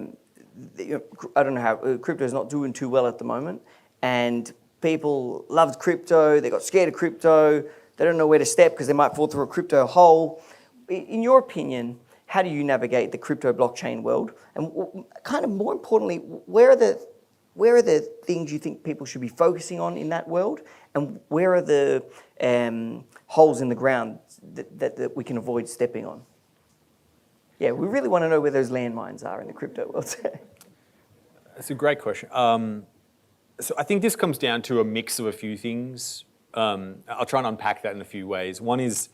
don't know how, crypto is not doing too well at the moment, and people loved crypto, they got scared of crypto, they don't know where to step because they might fall through a crypto hole. In your opinion, how do you navigate the crypto blockchain world? And kind of more importantly, where are the things you think people should be focusing on in that world? And where are the holes in the ground that we can avoid stepping on? Yeah, we really want to know where those landmines are in the crypto world. That's a great question. So I think this comes down to a mix of a few things. I'll try and unpack that in a few ways. One is,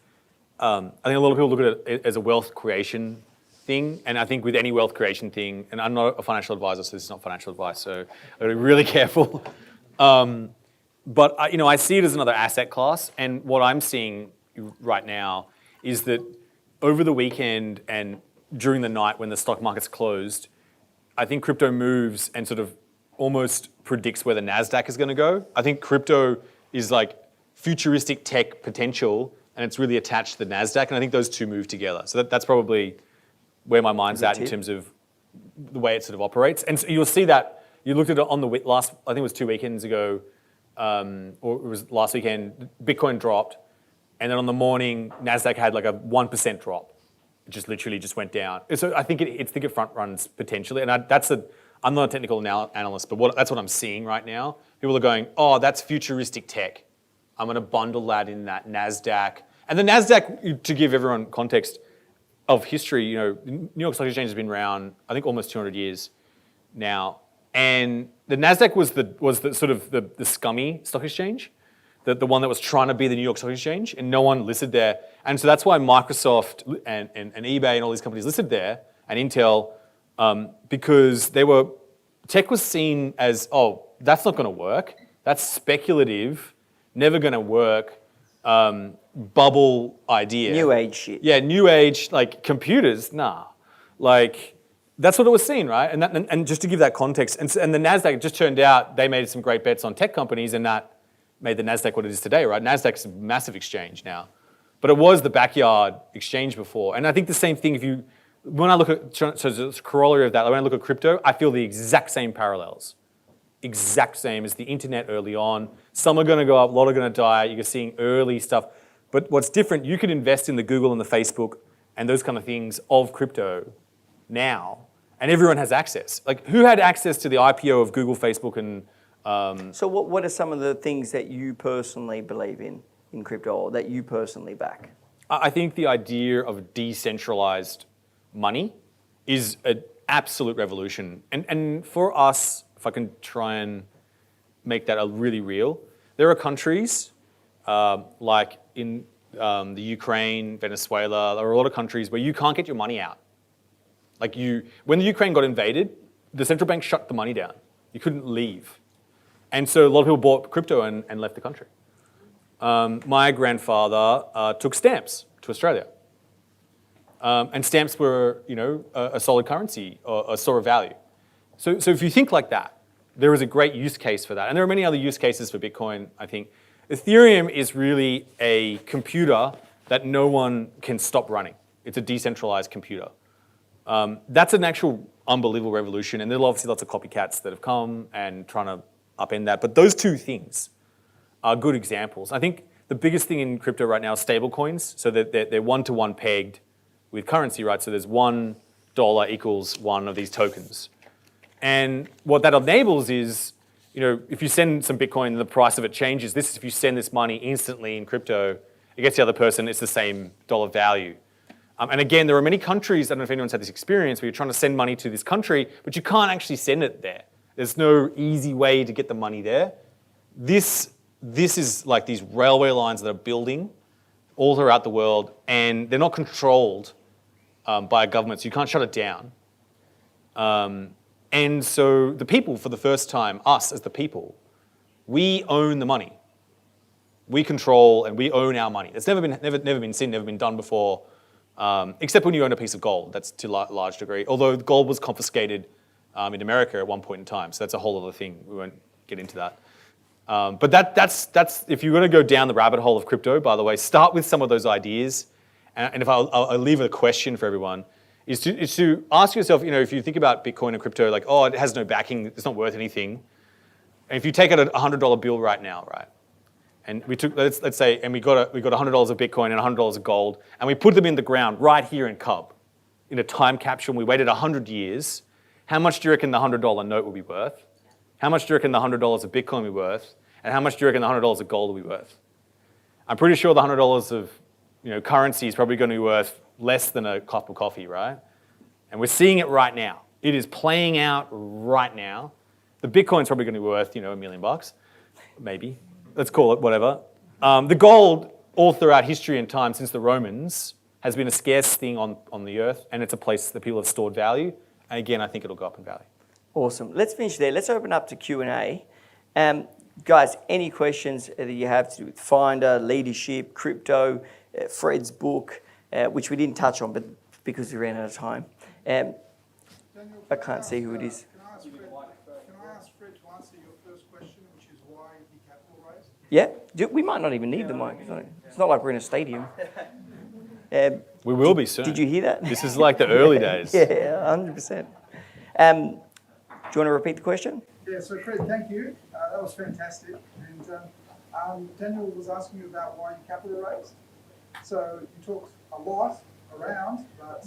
I think a lot of people look at it as a wealth creation thing, and I think with any wealth creation thing, and I'm not a financial advisor, so this is not financial advice, so I've got to be really careful. But I see it as another asset class, and what I'm seeing right now is that over the weekend and during the night when the stock market's closed, I think crypto moves and sort of almost predicts where the NASDAQ is going to go. I think crypto is like futuristic tech potential, and it's really attached to the NASDAQ, and I think those two move together. So that's probably where my mind's at in terms of the way it sort of operates. And so you'll see that, you looked at it on the last, I think it was 2 weekends ago, or it was last weekend, Bitcoin dropped, and then on the morning, NASDAQ had like a 1% drop. It just literally just went down. So I think it front runs potentially, and I'm not a technical analyst, but that's what I'm seeing right now. People are going, oh, that's futuristic tech. I'm going to bundle that in that NASDAQ. And the NASDAQ, to give everyone context of history, New York Stock Exchange has been around, I think, almost 200 years now. And the NASDAQ was the sort of the scummy stock exchange, the one that was trying to be the New York Stock Exchange, and no one listed there. And so that's why Microsoft and eBay and all these companies listed there, and Intel, because tech was seen as, oh, that's not going to work. That's speculative, never going to work, bubble idea. New age shit. Yeah, new age, like computers, nah. Like, that's what it was seen, right? And just to give that context, and the NASDAQ, it just turned out they made some great bets on tech companies, and that made the NASDAQ what it is today, right? NASDAQ's a massive exchange now. But it was the backyard exchange before. And I think the same thing, when I look at, so it's a corollary of that, when I look at crypto, I feel the exact same parallels. Exact same as the internet early on. Some are going to go up, a lot are going to die. You're seeing early stuff. But what's different, you could invest in the Google and the Facebook and those kind of things of crypto now, and everyone has access. Like, who had access to the IPO of Google, Facebook, and... So what are some of the things that you personally believe in crypto, or that you personally back? I think the idea of decentralized money is an absolute revolution. And for us, if I can try and make that really real, there are countries like in the Ukraine, Venezuela, there are a lot of countries where you can't get your money out. Like when the Ukraine got invaded, the central bank shut the money down. You couldn't leave. And so a lot of people bought crypto and left the country. My grandfather took stamps to Australia. And stamps were, a solid currency, or a store of value. So if you think like that, there is a great use case for that. And there are many other use cases for Bitcoin, I think. Ethereum is really a computer that no one can stop running. It's a decentralized computer. That's an actual unbelievable revolution, and there are obviously lots of copycats that have come and trying to upend that. But those two things are good examples. I think the biggest thing in crypto right now is stable coins, so that they're one-to-one pegged with currency, right? So there's $1 equals one of these tokens. And what that enables is, if you send some Bitcoin and the price of it changes, this is if you send this money instantly in crypto, it gets the other person, it's the same dollar value. And again, there are many countries, I don't know if anyone's had this experience, where you're trying to send money to this country, but you can't actually send it there. There's no easy way to get the money there. This is like these railway lines that are building all throughout the world, and they're not controlled by a government, so you can't shut it down. And so the people, for the first time, us as the people, we own the money. We control and we own our money. It's never been seen, never been done before, except when you own a piece of gold. That's to a large degree. Although gold was confiscated in America at one point in time, so that's a whole other thing. We won't get into that. But that's if you're going to go down the rabbit hole of crypto, by the way, start with some of those ideas. And if I'll leave a question for everyone, is to ask yourself, if you think about Bitcoin and crypto, like, oh, it has no backing, it's not worth anything. And if you take out a $100 bill right now, right, and we took, let's say, and we got $100 of Bitcoin and $100 of gold, and we put them in the ground right here in Cub, in a time capsule, and we waited 100 years, how much do you reckon the $100 note will be worth? How much do you reckon the $100 of Bitcoin will be worth? And how much do you reckon the $100 of gold will be worth? I'm pretty sure the $100 of currency is probably going to be worth less than a cup of coffee, right? And we're seeing it right now. It is playing out right now. The Bitcoin's probably going to be worth, $1 million, maybe. Let's call it whatever. The gold, all throughout history and time since the Romans, has been a scarce thing on the earth, and it's a place that people have stored value. And again, I think it'll go up in value. Awesome. Let's finish there. Let's open up to Q&A. Guys, any questions that you have to do with Finder, leadership, crypto, Fred's book, which we didn't touch on, but because we ran out of time. Daniel, I can't see who it is. Can I ask Fred to answer your first question, which is why the capital raise? Yeah, we might not even need the mic. It's not like we're in a stadium. We will be soon. Did you hear that? This is like the early days. Yeah, 100%. Do you want to repeat the question? Yeah, so Fred, thank you. That was fantastic. And Daniel was asking you about why you capital raised. So you talked a lot around, but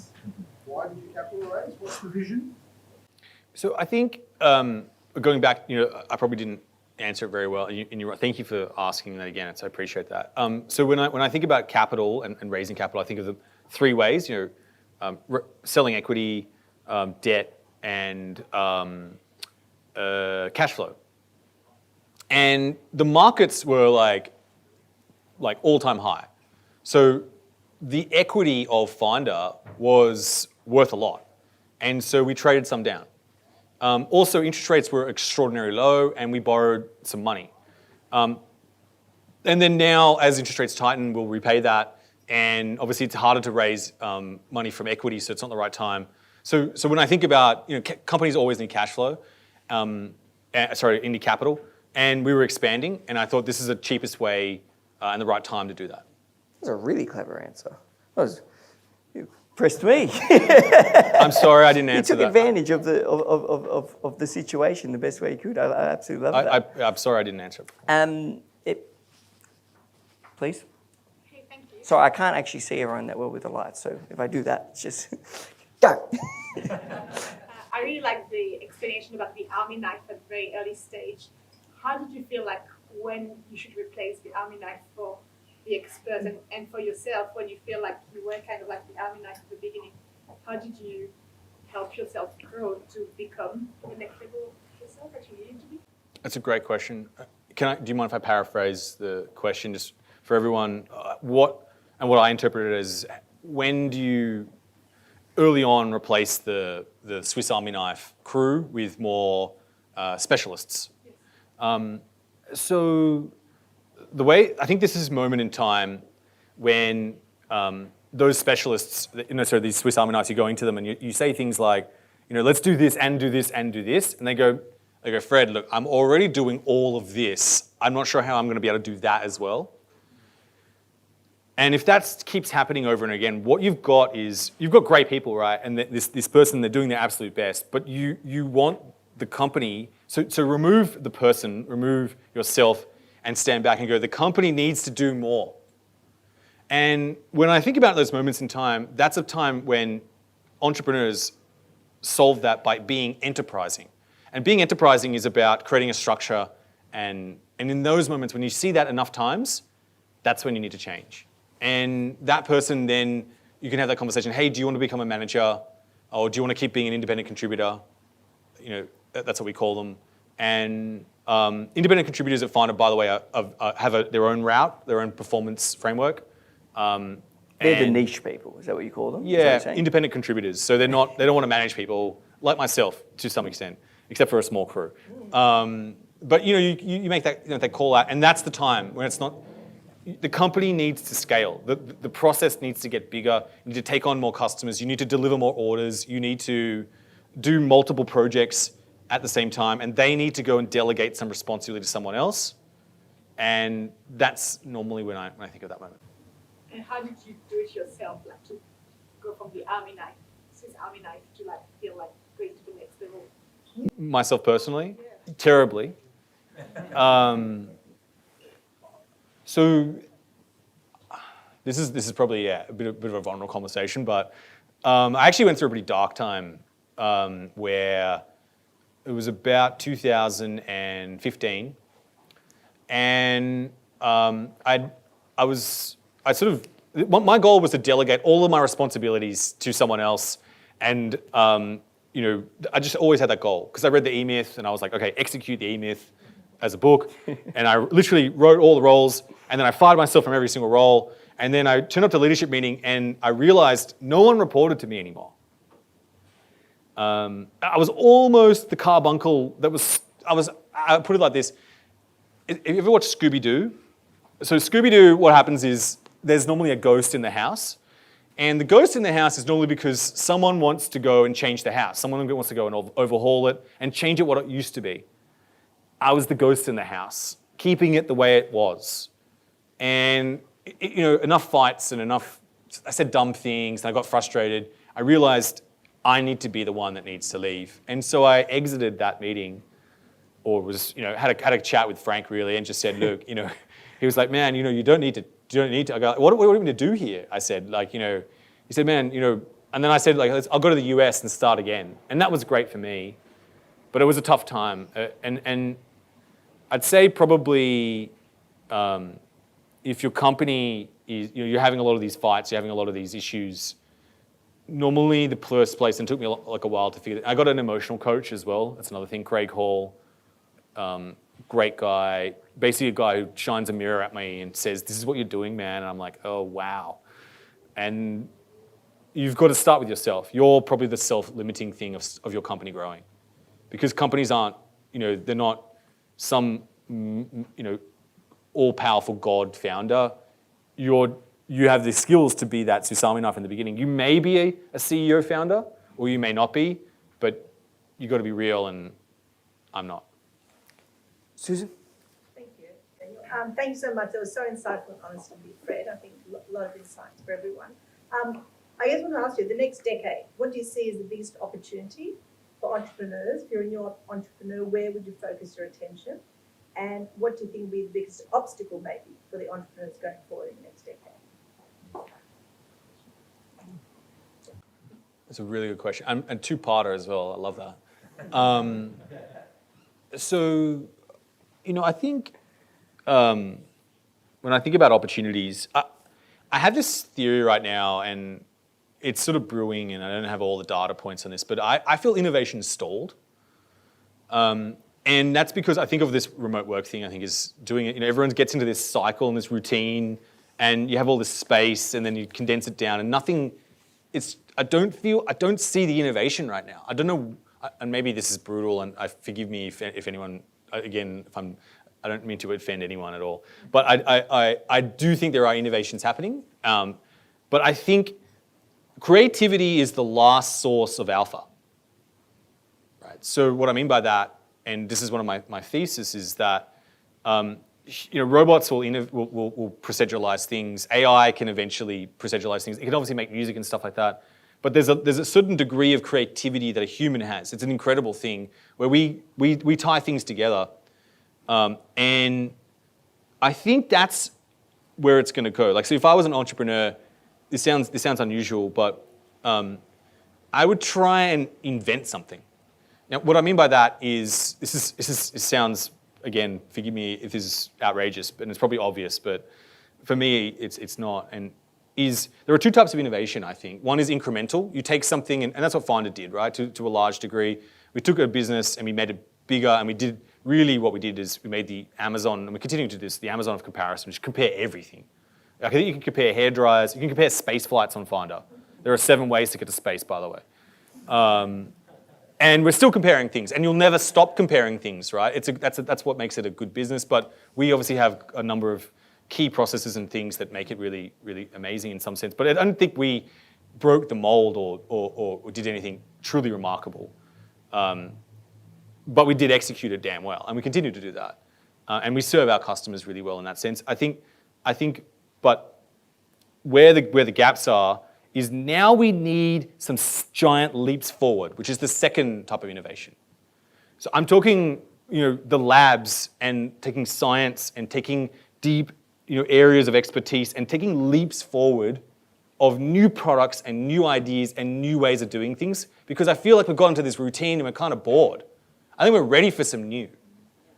why did you capital raise? What's the vision? So I think going back, I probably didn't answer it very well. And thank you for asking that again. I appreciate that. So when I think about capital and raising capital, I think of the three ways. Selling equity, debt, and cash flow. And the markets were like all-time high. So the equity of Finder was worth a lot. And so we traded some down. Also, interest rates were extraordinarily low, and we borrowed some money. And then now, as interest rates tighten, we'll repay that. And obviously, it's harder to raise money from equity, so it's not the right time. So when I think about, companies always need cash flow, need capital, and we were expanding, and I thought this is the cheapest way and the right time to do that. That's a really clever answer. You pressed me. I'm sorry I didn't answer that. You took advantage of the situation the best way you could. I absolutely love that. I'm sorry I didn't answer. Please. Okay, thank you. Sorry, I can't actually see everyone that well with the lights, so if I do that, it's just go. I really like the explanation about the army knife at the very early stage. How did you feel like when you should replace the army knife for the expert and for yourself when you feel like you were kind of like the army knife at the beginning? How did you help yourself grow to become the next level of yourself that you needed to be? That's a great question. Do you mind if I paraphrase the question just for everyone? What I interpreted as, when do you early on replace the Swiss Army knife crew with more specialists? So the way, I think this is a moment in time when those specialists, these Swiss Army knives, you're going to them and you say things like, let's do this and do this and do this. And they go, Fred, look, I'm already doing all of this. I'm not sure how I'm going to be able to do that as well. And if that keeps happening over and again, what you've got is, you've got great people, right? And this person, they're doing their absolute best, but you want the company, so remove the person, remove yourself, and stand back and go, the company needs to do more. And when I think about those moments in time, that's a time when entrepreneurs solve that by being enterprising. And being enterprising is about creating a structure, and in those moments, when you see that enough times, that's when you need to change. And that person then, you can have that conversation, hey, do you want to become a manager? Or do you want to keep being an independent contributor? You know, that's what we call them. And independent contributors at Finder, by the way, have their own route, their own performance framework. They're the niche people, is that what you call them? Yeah, independent contributors. So they don't want to manage people, like myself, to some extent, except for a small crew. But you make that call out, and that's the time when it's not. The company needs to scale. The process needs to get bigger. You need to take on more customers. You need to deliver more orders. You need to do multiple projects at the same time, and they need to go and delegate some responsibility to someone else. And that's normally when I think of that moment. And how did you do it yourself, like to go from the army knife, Swiss army knife, to like feel like going to the next level? Myself personally, terribly. So this is probably a bit of a vulnerable conversation, but I actually went through a pretty dark time where it was about 2015, and my goal was to delegate all of my responsibilities to someone else, and I just always had that goal because I read the E-Myth and I was like, okay, execute the E-Myth as a book, and I literally wrote all the roles, and then I fired myself from every single role, and then I turned up to a leadership meeting and I realized no one reported to me anymore. I was almost the carbuncle I put it like this. Have you ever watched Scooby-Doo? So Scooby-Doo, what happens is there's normally a ghost in the house. And the ghost in the house is normally because someone wants to go and change the house. Someone wants to go and overhaul it and change it what it used to be. I was the ghost in the house, keeping it the way it was. And enough fights and I said dumb things and I got frustrated. I realized I need to be the one that needs to leave. And so I exited that meeting, or had a chat with Frank really, and just said, look, he was like, man, you don't need to. I go, what are we going to do here? I said, he said, man, and then I said, I'll go to the US and start again. And that was great for me, but it was a tough time. And I'd say probably if your company is, you're having a lot of these fights, you're having a lot of these issues, normally the first place, and it took me a while to figure it. I got an emotional coach as well. That's another thing, Craig Hall. Great guy, basically a guy who shines a mirror at me and says, this is what you're doing, man. And I'm like, oh, wow. And you've got to start with yourself. You're probably the self-limiting thing of your company growing. Because companies aren't, they're not some, all-powerful God founder. You have the skills to be that Swiss Army knife in the beginning. You may be a CEO founder, or you may not be, but you've got to be real, and I'm not. Susan? Thank you, Daniel. Thank you so much. That was so insightful and honest of you, Fred. I think a lot of insights for everyone. I just want to ask you, the next decade, what do you see as the biggest opportunity for entrepreneurs? If you're a new entrepreneur, where would you focus your attention? And what do you think would be the biggest obstacle, maybe, for the entrepreneurs going forward in the next decade? That's a really good question. And two-parter as well. I love that. So, I think when I think about opportunities, I have this theory right now, and it's sort of brewing, and I don't have all the data points on this, but I feel innovation is stalled. And that's because I think of this remote work thing, I think is doing it, everyone gets into this cycle and this routine, and you have all this space, and then you condense it down, and nothing, I don't see the innovation right now. I don't know, and maybe this is brutal, and forgive me if anyone, again, I don't mean to offend anyone at all, but I do think there are innovations happening, but I think creativity is the last source of alpha, right? So what I mean by that, and this is one of my thesis, is that robots will proceduralize things. AI can eventually proceduralize things. It can obviously make music and stuff like that. But there's a certain degree of creativity that a human has. It's an incredible thing where we tie things together. And I think that's where it's going to go. Like, so if I was an entrepreneur, this sounds unusual, but I would try and invent something. Now, what I mean by that is, this sounds, again, forgive me if this is outrageous, and it's probably obvious, but for me, it's not. And there are two types of innovation, I think. One is incremental. You take something, and that's what Finder did, right, to a large degree. We took a business and we made it bigger, and what we did is we made the Amazon, and we're continuing to do this, the Amazon of comparison, which compare everything. I think you can compare hairdryers, you can compare space flights on Finder. There are 7 ways to get to space, by the way. And we're still comparing things, and you'll never stop comparing things, right? That's what makes it a good business, but we obviously have a number of key processes and things that make it really, really amazing in some sense. But I don't think we broke the mold or did anything truly remarkable. But we did execute it damn well, and we continue to do that. And we serve our customers really well in that sense. I think, but where the gaps are is now we need some giant leaps forward, which is the second type of innovation. So I'm talking, the labs and taking science and taking deep, areas of expertise and taking leaps forward of new products and new ideas and new ways of doing things, because I feel like we've got into this routine and we're kind of bored. I think we're ready for some new.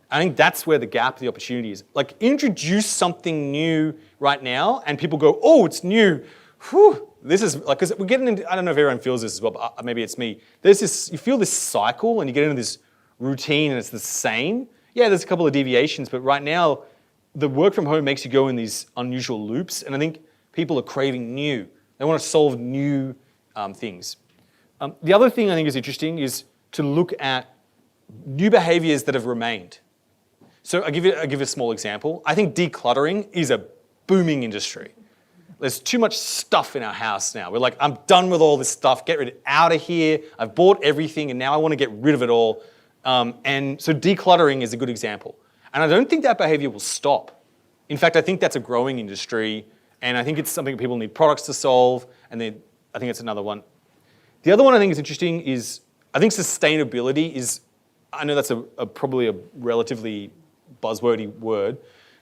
I think that's where the gap, the opportunity is. Like, introduce something new right now and people go, oh, it's new. Whew. This is like, because we're getting into, I don't know if everyone feels this as well, but maybe it's me. There's this, you feel this cycle and you get into this routine and it's the same. Yeah, there's a couple of deviations, but right now, the work from home makes you go in these unusual loops, and I think people are craving new. They want to solve new things. The other thing I think is interesting is to look at new behaviors that have remained. So I'll give you a small example. I think decluttering is a booming industry. There's too much stuff in our house now. We're like, I'm done with all this stuff. Get rid out of here. I've bought everything, and now I want to get rid of it all. And so decluttering is a good example. And I don't think that behavior will stop. In fact, I think that's a growing industry, and I think it's something people need products to solve, and I think it's another one. The other one I think is interesting is, I think sustainability is, I know that's probably a relatively buzzwordy word,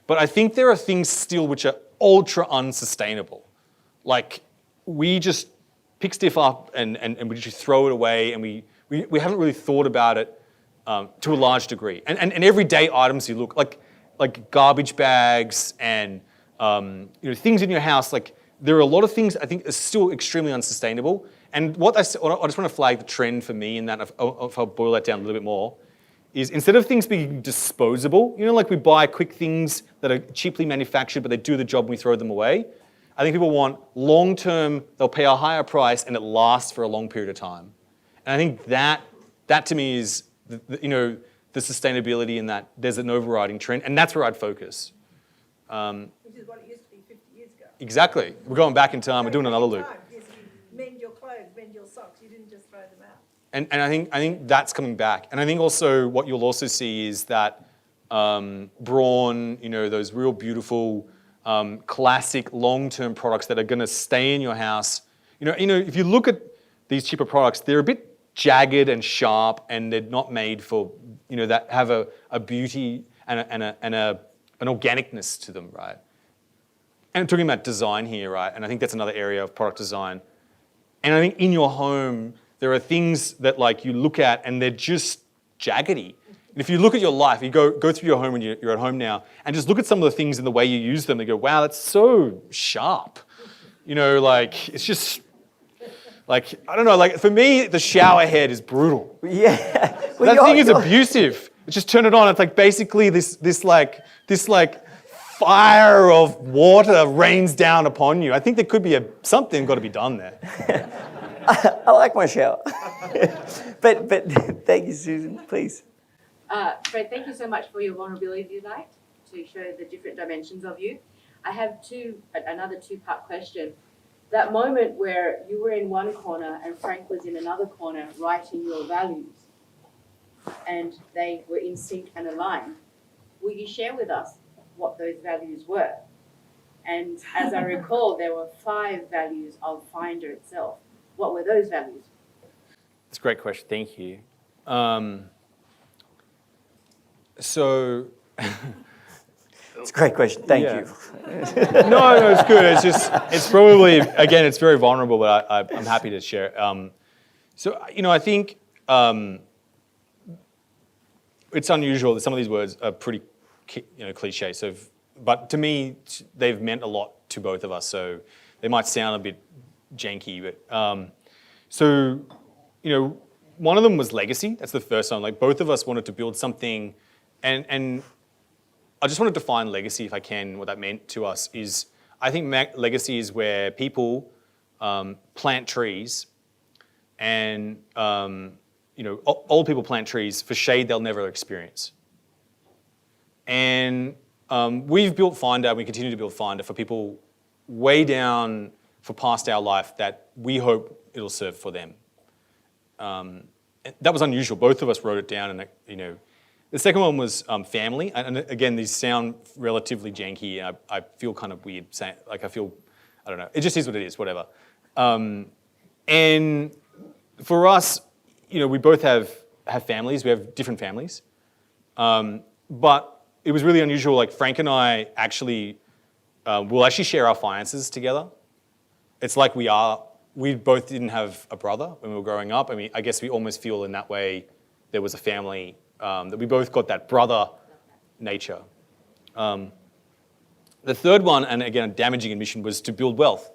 but I think there are things still which are ultra unsustainable. Like, we just pick stuff up and we just throw it away, and we haven't really thought about it to a large degree. And everyday items you look, like garbage bags and things in your house, like, there are a lot of things I think are still extremely unsustainable. And I just want to flag the trend for me in that, if I'll boil that down a little bit more, is instead of things being disposable, like we buy quick things that are cheaply manufactured, but they do the job and we throw them away, I think people want long-term, they'll pay a higher price and it lasts for a long period of time. And I think that to me is, the sustainability in that there's an overriding trend, and that's where I'd focus. Which is what it used to be 50 years ago. Exactly. We're going back in time. We're doing another loop. Yes, you mend your clothes, mend your socks. You didn't just throw them out. And I think that's coming back. And I think also what you'll also see is that brawn, those real beautiful, classic long-term products that are going to stay in your house. If you look at these cheaper products, they're a bit jagged and sharp, and they're not made for, that have a beauty and an organicness to them, right? And I'm talking about design here, right? And I think that's another area of product design. And I think in your home, there are things that, like, you look at and they're just jaggedy. And if you look at your life, you go through your home when you're at home now, and just look at some of the things and the way you use them, they go, wow, that's so sharp. It's just, like, I don't know, like, for me, the shower head is brutal. Yeah. That thing is abusive. Just turn it on. It's like basically this fire of water rains down upon you. I think there could be something got to be done there. I like my shower. but thank you, Susan, please. Fred, thank you so much for your vulnerability tonight to show the different dimensions of you. I have another two-part question. That moment where you were in one corner and Frank was in another corner writing your values, and they were in sync and aligned, will you share with us what those values were. And as I recall, there were 5 values of Finder itself. What were those values? That's a great question. Thank you. So. It's a great question. Thank Yeah. you. No, it's good. It's probably, again, it's very vulnerable, but I'm happy to share. So, I think it's unusual that some of these words are pretty, cliche. So, but to me, they've meant a lot to both of us. So they might sound a bit janky, but one of them was legacy. That's the first one. Like both of us wanted to build something, and I just want to define legacy, if I can. What that meant to us is, I think legacy is where people plant trees, and old people plant trees for shade they'll never experience. And we've built Finder, and we continue to build Finder for people way down for past our life that we hope it'll serve for them. That was unusual. Both of us wrote it down, and the second one was family, and again, these sound relatively janky, and I feel kind of weird saying, I don't know, it just is what it is, whatever. And for us, we both have families, we have different families, but it was really unusual. Like Frank and I will actually share our finances together. It's like we both didn't have a brother when we were growing up. I mean, I guess we almost feel in that way there was a family, that we both got that brother nature. The third one, and again, a damaging admission, was to build wealth.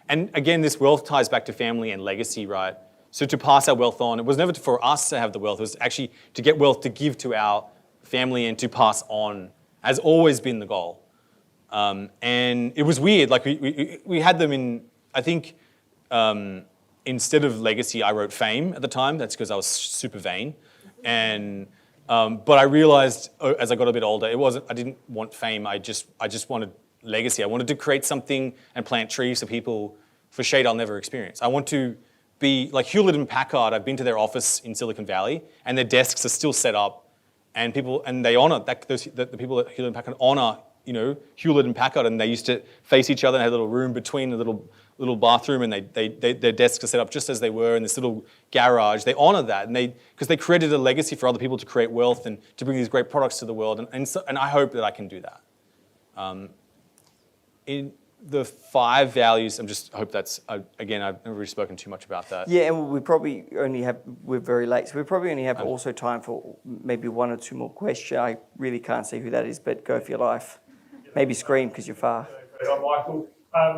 And again, this wealth ties back to family and legacy, right? So to pass our wealth on, it was never for us to have the wealth, it was actually to get wealth to give to our family and to pass on, has always been the goal. And it was weird, like we had them in, I think, instead of legacy, I wrote fame at the time. That's because I was super vain. And but I realized as I got a bit older, I didn't want fame. I just wanted legacy. I wanted to create something and plant trees for people for shade I'll never experience. I want to be like Hewlett and Packard. I've been to their office in Silicon Valley, and their desks are still set up, and they honor that. The people at Hewlett and Packard honor Hewlett and Packard, and they used to face each other and had a little room between the little bathroom, and their desks are set up just as they were in this little garage. They honor that, and because they created a legacy for other people to create wealth and to bring these great products to the world, and I hope that I can do that. In the 5 values, I hope that's, again, I've never really spoken too much about that. Yeah, and we're very late, so we probably only have also time for maybe 1 or 2 more questions. I really can't see who that is, but go for your life. Maybe scream because you're far. I'm Michael.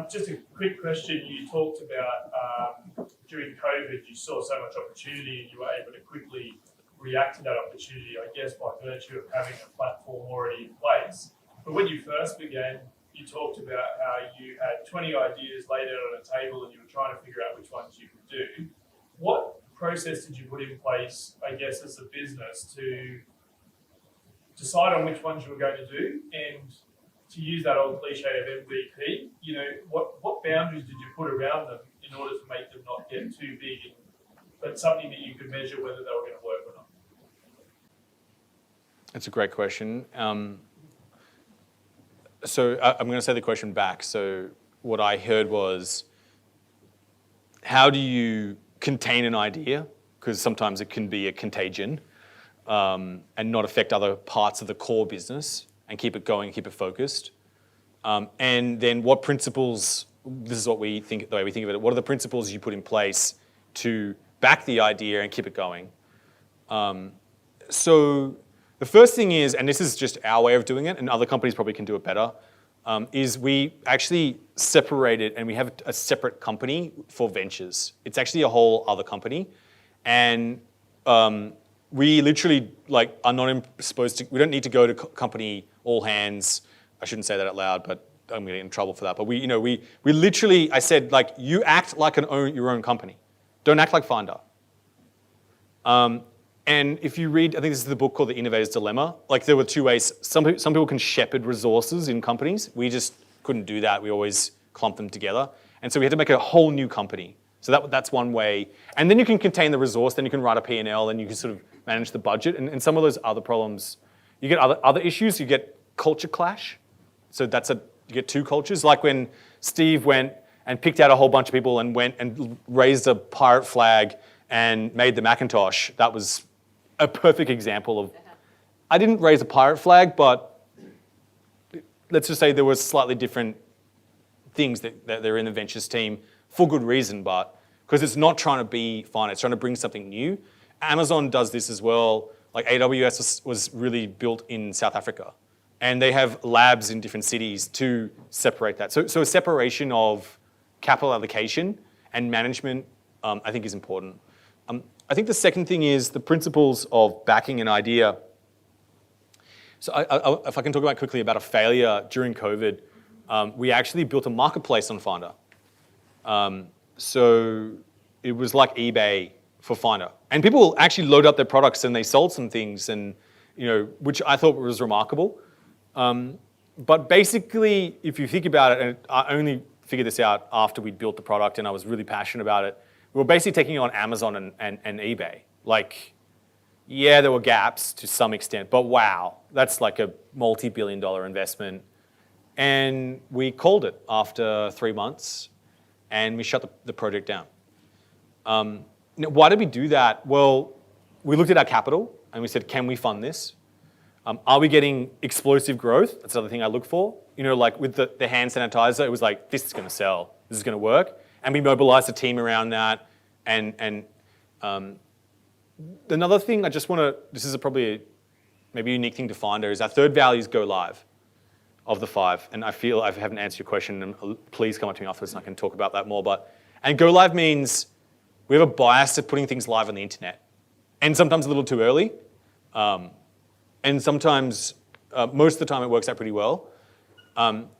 Just a quick question. You talked about during COVID, you saw so much opportunity and you were able to quickly react to that opportunity, I guess, by virtue of having a platform already in place. But when you first began, you talked about how you had 20 ideas laid out on a table and you were trying to figure out which ones you could do. What process did you put in place, I guess, as a business to decide on which ones you were going to do? And to use that old cliche of MVP, what boundaries did you put around them in order to make them not get too big, but something that you could measure whether they were going to work or not? That's a great question. So I'm going to say the question back. So what I heard was, how do you contain an idea? Because sometimes it can be a contagion and not affect other parts of the core business, and keep it going, keep it focused. And then what principles, this is what we think, the way we think of it, what are the principles you put in place to back the idea and keep it going? So the first thing is, and this is just our way of doing it, and other companies probably can do it better, is we actually separate it, and we have a separate company for ventures. It's actually a whole other company. And we literally are not supposed to, we don't need to go to company all hands. I shouldn't say that out loud, but I'm going to get in trouble for that. But we literally, I said, you act like your own company. Don't act like Finder. And if you read, I think this is the book called The Innovator's Dilemma. There were 2 ways. Some people can shepherd resources in companies. We just couldn't do that. We always clumped them together. And so we had to make a whole new company. So that's one way. And then you can contain the resource, then you can write a P&L, and you can sort of manage the budget. And some of those other problems, you get other issues. You get culture clash. So you get two cultures. Like when Steve went and picked out a whole bunch of people and went and raised a pirate flag and made the Macintosh. That was a perfect example of, I didn't raise a pirate flag, but let's just say there was slightly different things that they're in the ventures team for good reason, but because it's not trying to be fun, it's trying to bring something new. Amazon does this as well. Like AWS was really built in South Africa, and they have labs in different cities to separate that. So a separation of capital allocation and management, I think, is important. I think the second thing is the principles of backing an idea. So if I can talk about quickly about a failure during COVID, we actually built a marketplace on Finder. So it was like eBay for Finder. And people actually load up their products and they sold some things, and which I thought was remarkable. But basically, if you think about it, and I only figured this out after we built the product and I was really passionate about it, we were basically taking on Amazon and eBay. Like, yeah, there were gaps to some extent, but wow, that's like a multi-billion-dollar investment. And we called it after 3 months, and we shut the project down. Why did we do that? Well, we looked at our capital, and we said, can we fund this? Are we getting explosive growth? That's another thing I look for. Like with the hand sanitizer, it was like, this is going to sell. This is going to work. And we mobilized a team around that. And another thing I just want to, this is probably maybe a unique thing to Finder, is our third value is go live of the 5. And I feel I haven't answered your question, and please come up to me afterwards and I can talk about that more. And go live means we have a bias to putting things live on the internet. And sometimes a little too early. And sometimes, most of the time, it works out pretty well.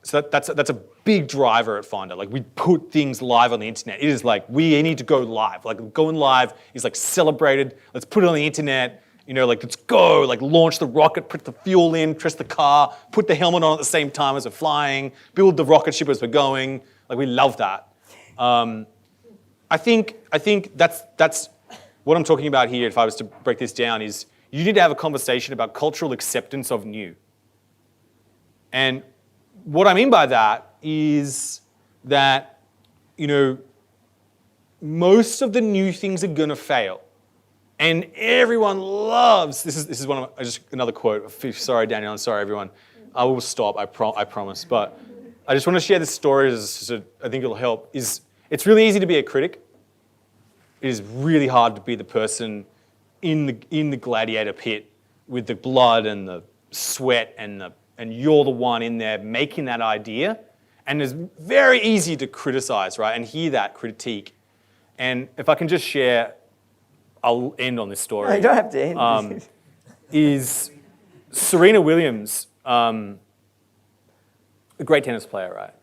So that's a big driver at Finder. Like, we put things live on the internet. It is like, we need to go live. Like, going live is like celebrated. Let's put it on the internet. Like, let's go. Like, launch the rocket, put the fuel in, test the car, put the helmet on at the same time as we're flying, build the rocket ship as we're going. Like, we love that. I think that's what I'm talking about here. If I was to break this down, is you need to have a conversation about cultural acceptance of new. And what I mean by that is that, most of the new things are going to fail. And everyone loves, this is one of, just another quote. Sorry, Daniel, I'm sorry, everyone. I will stop, I promise. But I just want to share this story, I think it'll help. It's really easy to be a critic. It is really hard to be the person in the gladiator pit with the blood and the sweat and you're the one in there making that idea. And it's very easy to criticize, right? And hear that critique. And if I can just share, I'll end on this story. No, you don't have to end. Is Serena Williams, a great tennis player, right?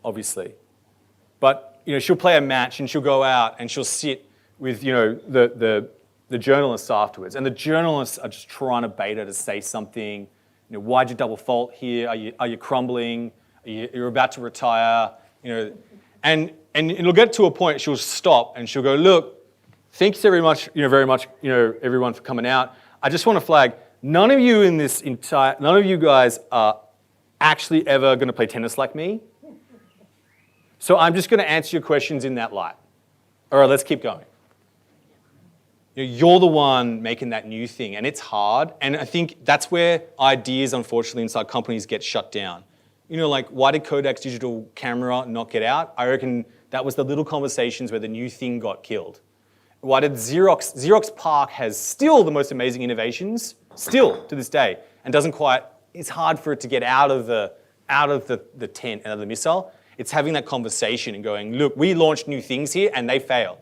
Obviously. But she'll play a match and she'll go out and she'll sit with the journalists afterwards, and the journalists are just trying to bait her to say something. Why'd you double fault here? Are you crumbling? You're about to retire. And it'll get to a point. She'll stop and she'll go, look, thanks very much, everyone for coming out. I just want to flag, none of you guys are actually ever going to play tennis like me. So I'm just going to answer your questions in that light. All right, let's keep going. You're the one making that new thing, and it's hard. And I think that's where ideas, unfortunately, inside companies get shut down. Like, why did Kodak's digital camera not get out? I reckon that was the little conversations where the new thing got killed. Why did Xerox PARC has still the most amazing innovations, still to this day, and it's hard for it to get out of the tent and out of the missile. It's having that conversation and going, look, we launched new things here and they fail.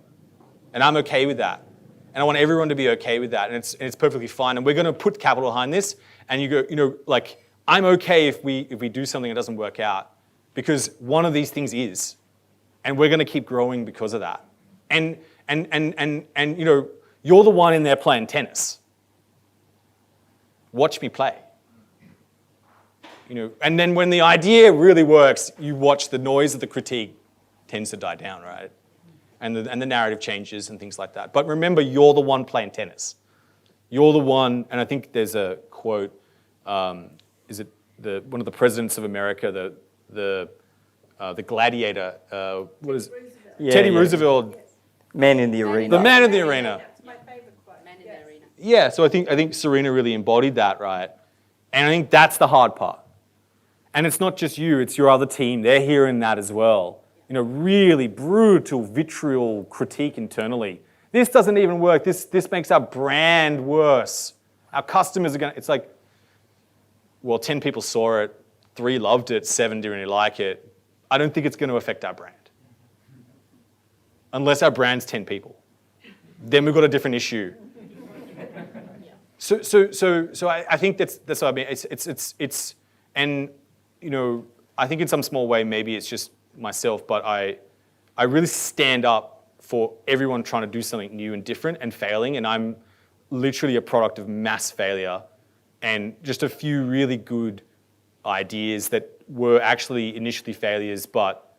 And I'm okay with that. And I want everyone to be okay with that. And it's perfectly fine. And we're going to put capital behind this. And you go, like, I'm okay if we do something that doesn't work out, because one of these things is. And we're going to keep growing because of that. And you're the one in there playing tennis. Watch me play. And then when the idea really works, you watch the noise of the critique tends to die down, right? And the narrative changes and things like that. But remember, you're the one playing tennis. You're the one, and I think there's a quote, is it one of the presidents of America, the gladiator, what is Yeah, Teddy yeah. Roosevelt, Man in the arena. the man in the arena. That's my favorite quote. Man in the arena. Yeah, so I think Serena really embodied that, right? And I think that's the hard part. And it's not just you, it's your other team. They're hearing that as well. You know, really brutal, vitriol critique internally. This doesn't even work. This makes our brand worse. Our customers are it's like, well, 10 people saw it, 3 loved it, 7 didn't really like it. I don't think it's going to affect our brand. Unless our brand's 10 people. Then we've got a different issue. So I think that's what I mean. It's and you know, I think in some small way maybe it's just myself, but I really stand up for everyone trying to do something new and different and failing, and I'm literally a product of mass failure and just a few really good ideas that were actually initially failures, but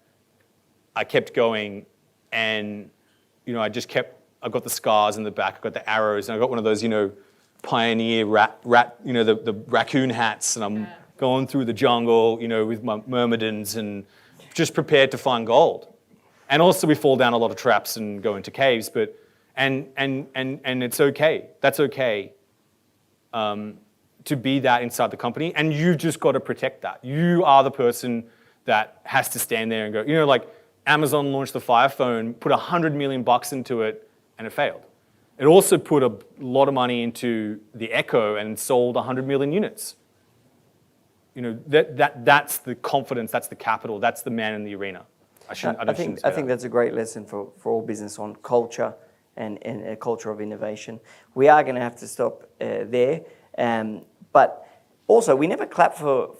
I kept going, and you know, I got the scars in the back, I got the arrows, and I got one of those, you know, pioneer rat, you know, the raccoon hats, and I'm going through the jungle, you know, with my myrmidons and just prepared to find gold. And also we fall down a lot of traps and go into caves, but and it's okay. That's okay to be that inside the company, and you've just got to protect that. You are the person that has to stand there and go, you know, like Amazon launched the Fire Phone, put $100 million into it, and it failed. It also put a lot of money into the Echo and sold 100 million units. You know, that's the confidence, that's the capital, that's the man in the arena. I think that's a great lesson for all business on culture and a culture of innovation. We are going to have to stop there. But also, we never clap for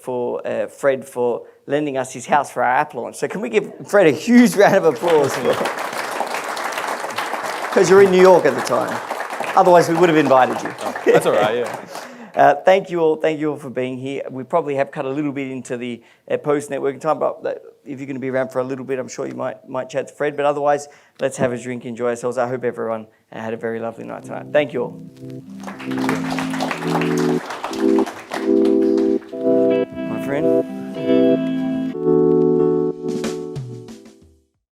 Fred for lending us his house for our app launch. So can we give Fred a huge round of applause? Because you're in New York at the time. Otherwise, we would have invited you. Oh, that's all right, yeah. Thank you all for being here. We probably have cut a little bit into the post-networking time, but if you're going to be around for a little bit, I'm sure you might chat to Fred. But otherwise, let's have a drink, enjoy ourselves. I hope everyone had a very lovely night tonight. Thank you all. My friend.